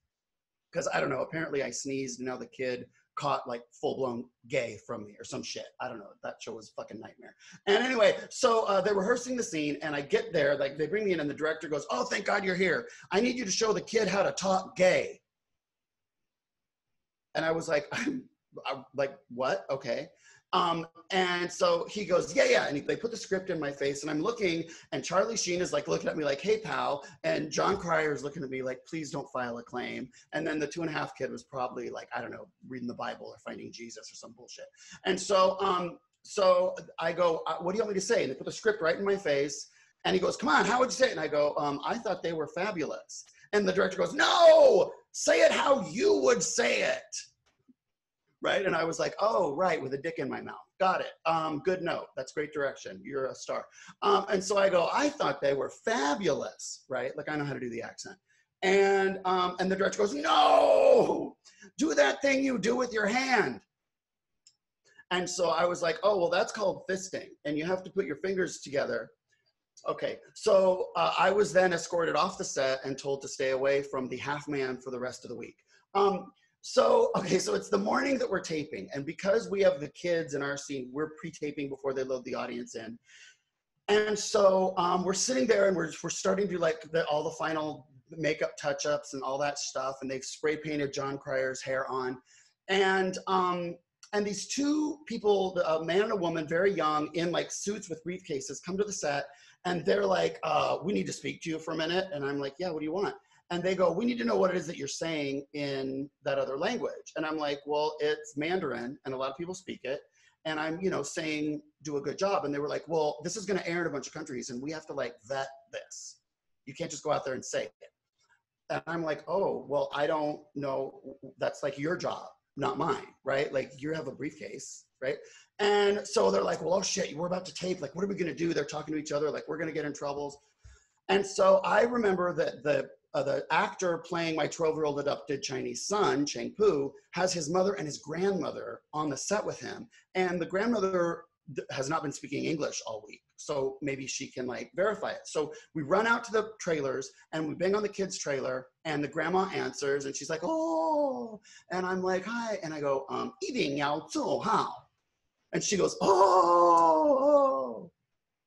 Because I don't know, apparently I sneezed, and now the kid caught like full-blown gay from me or some shit. I don't know, that show was a fucking nightmare. And anyway, so they're rehearsing the scene, and I get there, like they bring me in, and the director goes, oh, thank God you're here. I need you to show the kid how to talk gay. And I was like, I'm like, what? Okay. And so he goes, yeah. And they put the script in my face, and I'm looking, and Charlie Sheen is like looking at me like, hey, pal. And John Cryer is looking at me like, please don't file a claim. And then the 2.5 kid was probably like, I don't know, reading the Bible or finding Jesus or some bullshit. And so, so I go, what do you want me to say? And they put the script right in my face, and he goes, come on, how would you say it? And I go, I thought they were fabulous. And the director goes, no, say it how you would say it. right? And I was like, oh, right, with a dick in my mouth. Got it. Good note. That's great direction. You're a star. And so I go, I thought they were fabulous, right? Like, I know how to do the accent. And the director goes, no, do that thing you do with your hand. And so I was like, oh, well, that's called fisting. And you have to put your fingers together. Okay, so I was then escorted off the set and told to stay away from the half man for the rest of the week. So it's the morning that we're taping. And because we have the kids in our scene, we're pre-taping before they load the audience in. And so we're sitting there and we're starting to do like all the final makeup touch-ups and all that stuff. And they've spray painted John Cryer's hair on. And these two people, a man and a woman, very young, in like suits with briefcases, come to the set. And they're like, we need to speak to you for a minute. And I'm like, yeah, what do you want? And they go, we need to know what it is that you're saying in that other language. And I'm like, well, it's Mandarin and a lot of people speak it. And I'm, saying, do a good job. And they were like, well, this is going to air in a bunch of countries and we have to like vet this. You can't just go out there and say it. And I'm like, oh, well, I don't know. That's like your job, not mine, right? Like you have a briefcase, right? And so they're like, well, oh shit, we're about to tape. Like, what are we going to do? They're talking to each other. Like, we're going to get in troubles. And so I remember that the actor playing my 12-year-old adopted Chinese son, Cheng Pu, has his mother and his grandmother on the set with him. And the grandmother has not been speaking English all week. So maybe she can like verify it. So we run out to the trailers and we bang on the kids' trailer and the grandma answers and she's like, oh, and I'm like, hi. And I go, 一定要做好. And she goes, oh.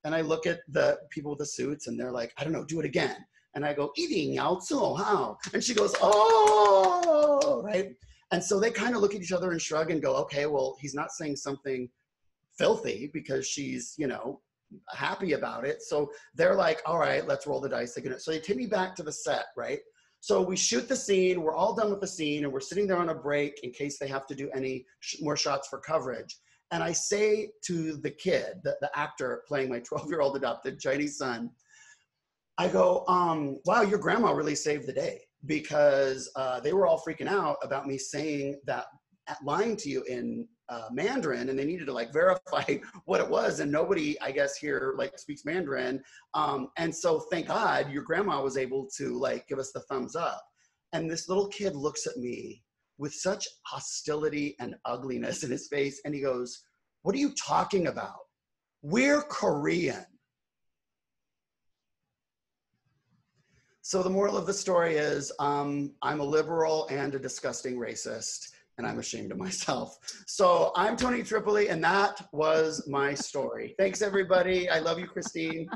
And I look at the people with the suits and they're like, I don't know, do it again. And I go, 一定要做好. And she goes, oh, right? And so they kind of look at each other and shrug and go, okay, well, he's not saying something filthy because she's, happy about it. So they're like, all right, let's roll the dice. So they take me back to the set, right? So we shoot the scene, we're all done with the scene and we're sitting there on a break in case they have to do any more shots for coverage. And I say to the kid, the actor playing my 12-year-old adopted Chinese son, I go, wow, your grandma really saved the day because they were all freaking out about me saying that, lying to you in Mandarin, and they needed to like verify what it was. And nobody, I guess, here like speaks Mandarin. And so thank God your grandma was able to like give us the thumbs up. And this little kid looks at me with such hostility and ugliness in his face. And he goes, what are you talking about? We're Korean. So the moral of the story is I'm a liberal and a disgusting racist, and I'm ashamed of myself. So I'm Tony Tripoli, and that was my story. Thanks, everybody. I love you, Christine.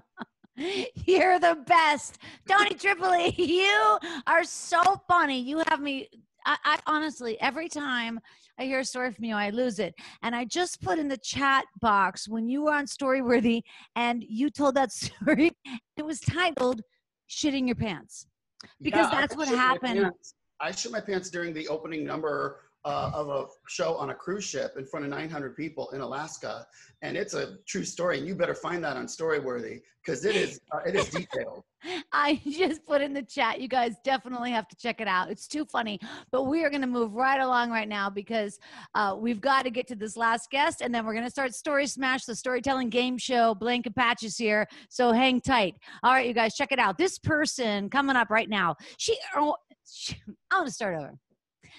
You're the best. Tony Tripoli, you are so funny. You have me, I honestly, every time I hear a story from you, I lose it. And I just put in the chat box when you were on Storyworthy and you told that story, it was titled Shitting Your Pants. Because that's what happened. I shit my pants during the opening number of a show on a cruise ship in front of 900 people in Alaska. And it's a true story. And you better find that on Storyworthy because it is detailed. I just put in the chat. You guys definitely have to check it out. It's too funny. But we are going to move right along right now because we've got to get to this last guest. And then we're going to start Story Smash, the storytelling game show. Blanket Patches here. So hang tight. All right, you guys, check it out. This person coming up right now. I want to start over.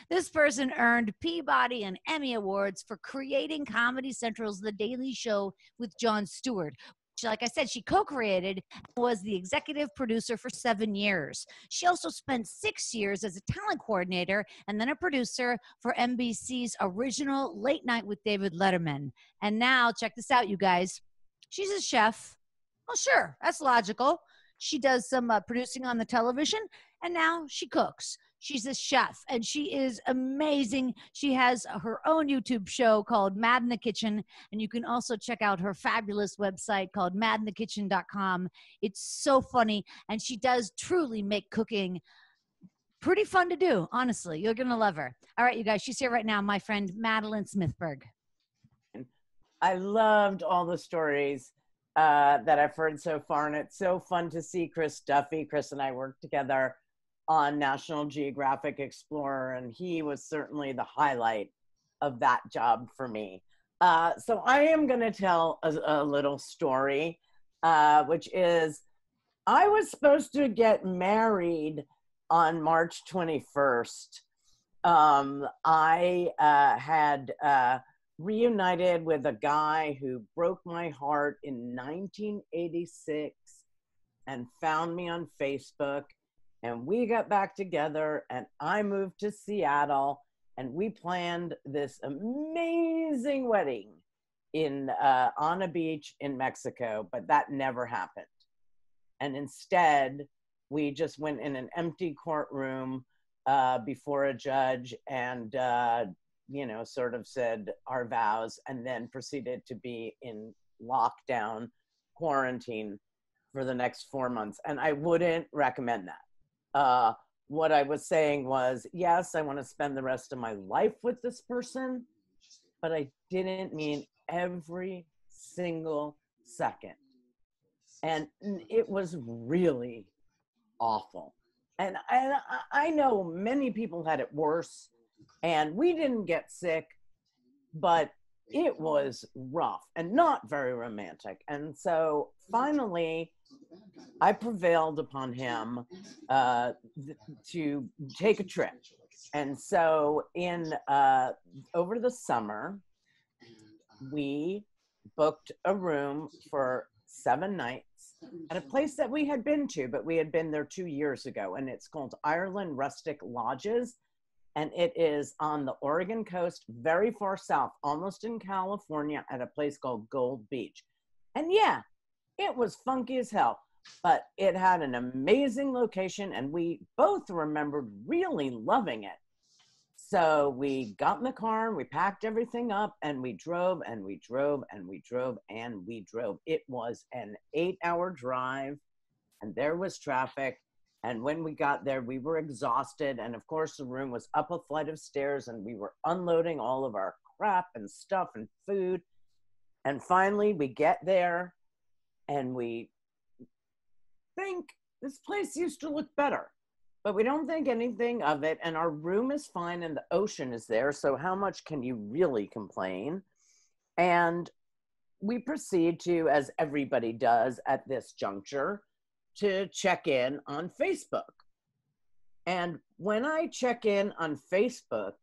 This person earned Peabody and Emmy Awards for creating Comedy Central's The Daily Show with Jon Stewart. Like I said, she co-created and was the executive producer for 7 years. She also spent 6 years as a talent coordinator and then a producer for NBC's original Late Night with David Letterman. And now, check this out, you guys. She's a chef. Well, sure, that's logical. She does some producing on the television, and now she cooks. She's a chef, and she is amazing. She has her own YouTube show called Mad in the Kitchen, and you can also check out her fabulous website called madinthekitchen.com. It's so funny, and she does truly make cooking pretty fun to do, honestly. You're going to love her. All right, you guys, she's here right now, my friend Madeleine Smithberg. I loved all the stories that I've heard so far, and it's so fun to see Chris Duffy. Chris and I worked together on National Geographic Explorer, and he was certainly the highlight of that job for me. So I am going to tell a little story, which is I was supposed to get married on March 21st. I had reunited with a guy who broke my heart in 1986 and found me on Facebook. And we got back together and I moved to Seattle and we planned this amazing wedding on a beach in Mexico, but that never happened. And instead, we just went in an empty courtroom before a judge and, sort of said our vows and then proceeded to be in lockdown quarantine for the next 4 months. And I wouldn't recommend that. What I was saying was, yes, I want to spend the rest of my life with this person, but I didn't mean every single second. And it was really awful. And I know many people had it worse, and we didn't get sick, but it was rough and not very romantic. And so finally, I prevailed upon him to take a trip. And so over the summer, we booked a room for 7 nights at a place that we had been to, but we had been there 2 years ago, and it's called Ireland Rustic Lodges, and it is on the Oregon coast, very far south, almost in California, at a place called Gold Beach. And yeah, it was funky as hell, but it had an amazing location, and we both remembered really loving it. So we got in the car, we packed everything up, and we drove, and we drove, and we drove, and we drove. It was an 8-hour drive, and there was traffic. And when we got there, we were exhausted. And of course, the room was up a flight of stairs, and we were unloading all of our crap and stuff and food. And finally, we get there, and we think this place used to look better. But we don't think anything of it, and our room is fine, and the ocean is there, so how much can you really complain? And we proceed to, as everybody does at this juncture, to check in on Facebook. And when I check in on Facebook,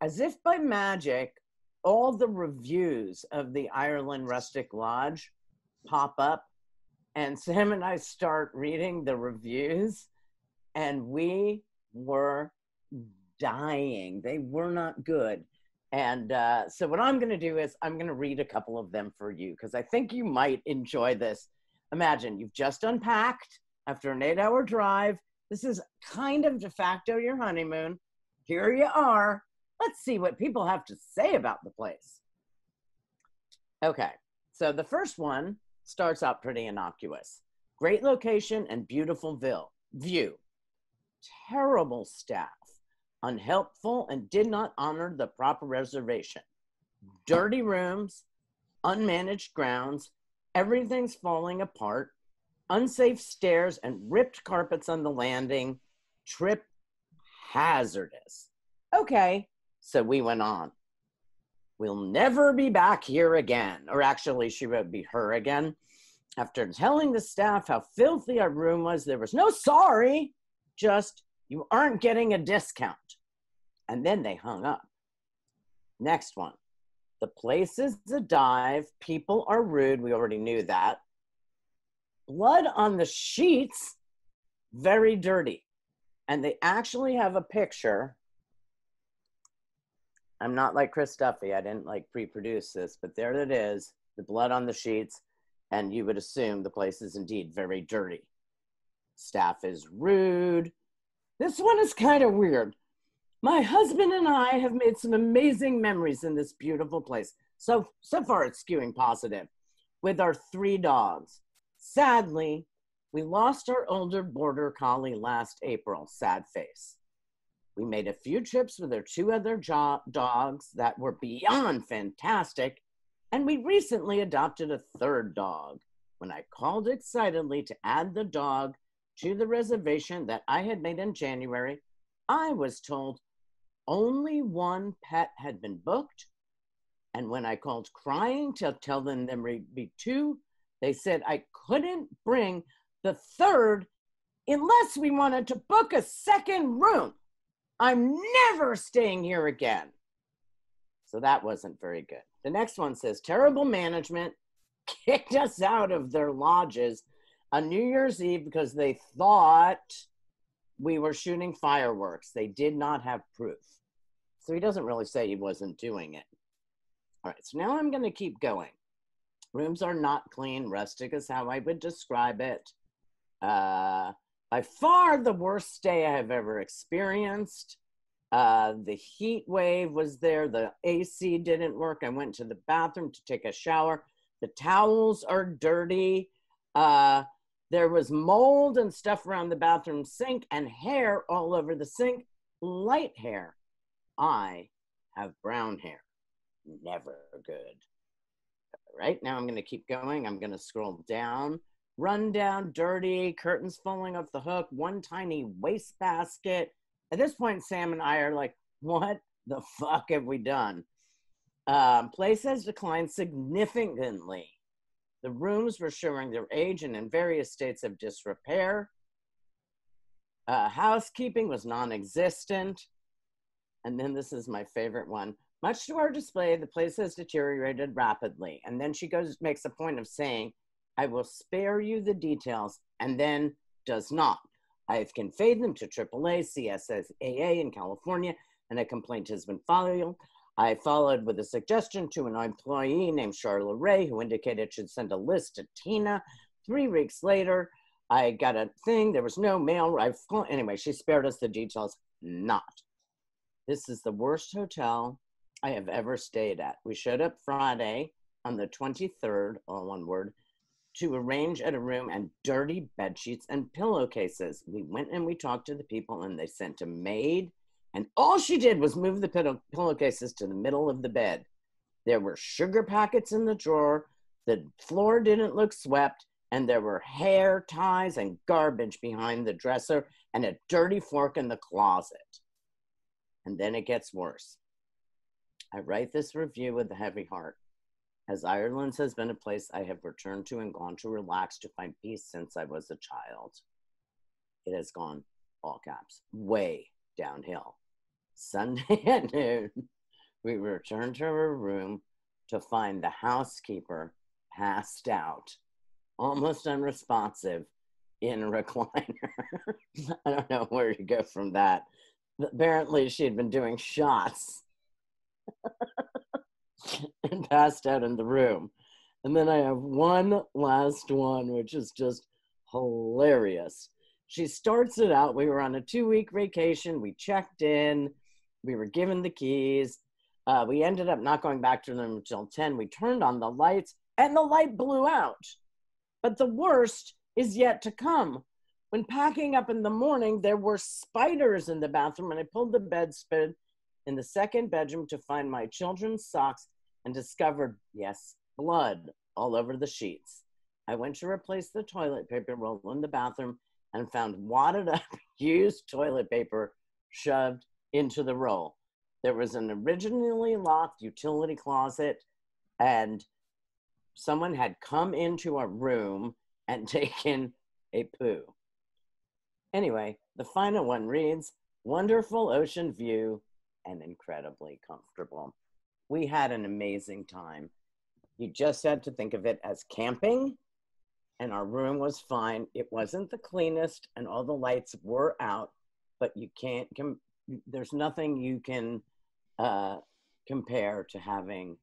as if by magic, all the reviews of the Ireland Rustic Lodge pop up, and Sam and I start reading the reviews, and we were dying. They were not good. And so what I'm going to do is I'm going to read a couple of them for you because I think you might enjoy this. Imagine you've just unpacked after an 8-hour drive. This is kind of de facto your honeymoon. Here you are. Let's see what people have to say about the place. Okay, so the first one starts out pretty innocuous. Great location and beautiful view. Terrible staff, unhelpful, and did not honor the proper reservation. Dirty rooms, unmanaged grounds, everything's falling apart, unsafe stairs and ripped carpets on the landing, trip hazardous. Okay, so we went on. We'll never be back here again. Or actually, she wrote be her again. After telling the staff how filthy our room was, there was no sorry. Just, you aren't getting a discount. And then they hung up. Next one. The place is a dive. People are rude. We already knew that. Blood on the sheets. Very dirty. And they actually have a picture. I'm not like Chris Duffy. I didn't pre-produce this, but there it is. The blood on the sheets. And you would assume the place is indeed very dirty. Staff is rude. This one is kind of weird. My husband and I have made some amazing memories in this beautiful place. So far it's skewing positive with our 3 dogs. Sadly, we lost our older border collie last April. Sad face. We made a few trips with our 2 other dogs that were beyond fantastic. And we recently adopted a 3rd dog. When I called excitedly to add the dog to the reservation that I had made in January, I was told only one pet had been booked. And when I called crying to tell them there would be two, they said I couldn't bring the third unless we wanted to book a second room. I'm never staying here again. So that wasn't very good. The next one says, terrible management kicked us out of their lodges on New Year's Eve because they thought we were shooting fireworks. They did not have proof. So he doesn't really say he wasn't doing it. All right, so now I'm going to keep going. Rooms are not clean. Rustic is how I would describe it. By far the worst stay I have ever experienced. The heat wave was there. The AC didn't work. I went to the bathroom to take a shower. The towels are dirty. There was mold and stuff around the bathroom sink and hair all over the sink. Light hair. I have brown hair. Never good. Right now I'm going to keep going. I'm going to scroll down. Run down, dirty, curtains falling off the hook, one tiny wastebasket. At this point, Sam and I are like, what the fuck have we done? Place has declined significantly. The rooms were showing their age and in various states of disrepair. Housekeeping was non-existent. And then this is my favorite one. Much to our display, the place has deteriorated rapidly. And then she makes a point of saying, I will spare you the details, and then does not. I have conveyed them to AAA, CSSAA in California, and a complaint has been filed. I followed with a suggestion to an employee named Charlotte Ray, who indicated should send a list to Tina. 3 weeks later, I got a thing. There was no mail. Anyway, she spared us the details. Not. This is the worst hotel I have ever stayed at. We showed up Friday on the 23rd, all one word, to arrange at a room and dirty bed sheets and pillowcases. We went and we talked to the people and they sent a maid, and all she did was move the pillowcases to the middle of the bed. There were sugar packets in the drawer, the floor didn't look swept, and there were hair ties and garbage behind the dresser and a dirty fork in the closet. And then it gets worse. I write this review with a heavy heart, as Ireland has been a place I have returned to and gone to relax to find peace since I was a child. It has gone, all caps, way downhill. Sunday at noon, we returned to our room to find the housekeeper passed out, almost unresponsive, in a recliner. I don't know where to go from that. Apparently she had been doing shots and passed out in the room. And then I have one last one, which is just hilarious. She starts it out. We were on a 2-week vacation. We checked in. We were given the keys. We ended up not going back to them until 10. We turned on the lights and the light blew out. But the worst is yet to come. When packing up in the morning, there were spiders in the bathroom, and I pulled the bedspread in the second bedroom to find my children's socks and discovered, yes, blood all over the sheets. I went to replace the toilet paper roll in the bathroom and found wadded up used toilet paper shoved into the roll. There was an originally locked utility closet, and someone had come into our room and taken a poo. Anyway, the final one reads, wonderful ocean view and incredibly comfortable. We had an amazing time. You just had to think of it as camping, and our room was fine. It wasn't the cleanest and all the lights were out, but you can't, there's nothing you can compare to having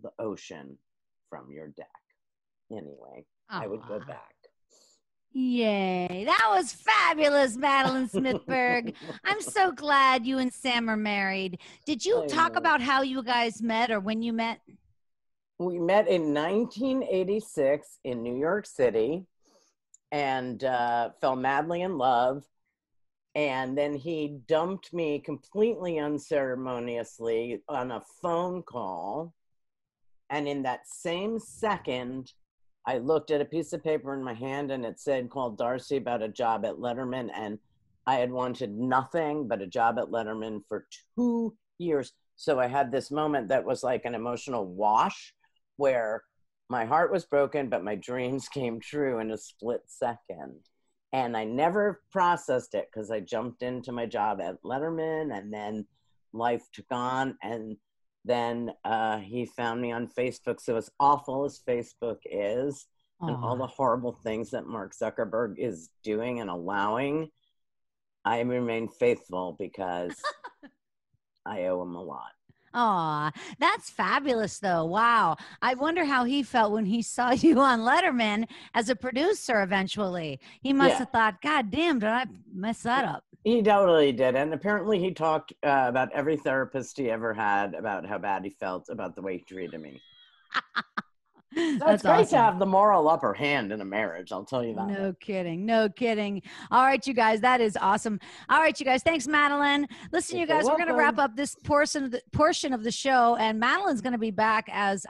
the ocean from your deck. Anyway, I would go back. Yay. That was fabulous, Madeleine Smithberg. I'm so glad you and Sam are married. Did you talk about how you guys met or when you met? We met in 1986 in New York City and fell madly in love. And then he dumped me completely unceremoniously on a phone call. And in that same second, I looked at a piece of paper in my hand and it said, call Darcy about a job at Letterman. And I had wanted nothing but a job at Letterman for 2 years. So I had this moment that was like an emotional wash where my heart was broken, but my dreams came true in a split second. And I never processed it because I jumped into my job at Letterman, and then life took on. And then he found me on Facebook. So as awful as Facebook is, and all the horrible things that Mark Zuckerberg is doing and allowing, I remain faithful because I owe him a lot. Aw, that's fabulous, though. Wow. I wonder how he felt when he saw you on Letterman as a producer eventually. He must have thought, God damn, did I mess that up? He totally did. And apparently he talked about every therapist he ever had about how bad he felt about the way he treated me. So it's great to have the moral upper hand in a marriage, I'll tell you that. No kidding. No kidding. All right, you guys, that is awesome. All right, you guys, thanks, Madeleine. Listen, you guys, we're going to wrap up this portion of the show, and Madeleine's going to be back as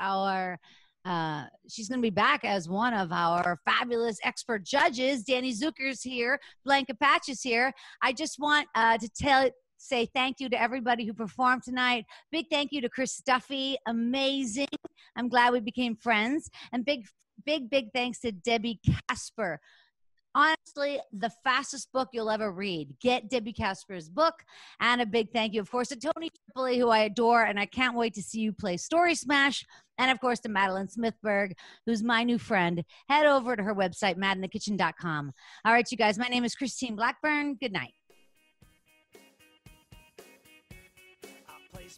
she's going to be back as one of our fabulous expert judges. Danny Zucker's here. Blanca Patch is here. I just want to say thank you to everybody who performed tonight. Big thank you to Chris Duffy. Amazing. I'm glad we became friends. And big thanks to Debbie Kasper. Honestly, the fastest book you'll ever read. Get Debbie Kasper's book. And a big thank you, of course, to Tony Tripoli, who I adore, and I can't wait to see you play Story Smash. And, of course, to Madeleine Smithberg, who's my new friend. Head over to her website, madinthekitchen.com. All right, you guys, my name is Christine Blackburn. Good night.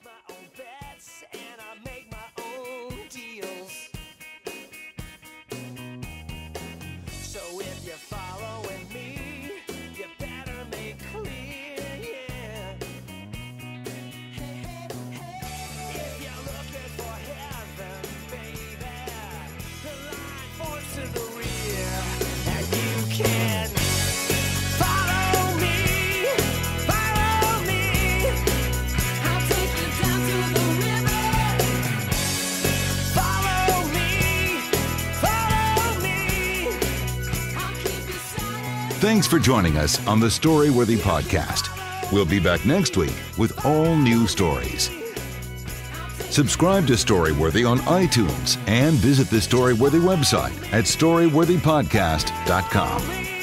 My own bets and I make my own deals. So if you're following me, you better make clear, yeah. Hey, hey, hey. If you're looking for heaven, baby, the line forms to the rear, and you can follow me. Thanks for joining us on the Storyworthy Podcast. We'll be back next week with all new stories. Subscribe to Storyworthy on iTunes and visit the Storyworthy website at storyworthypodcast.com.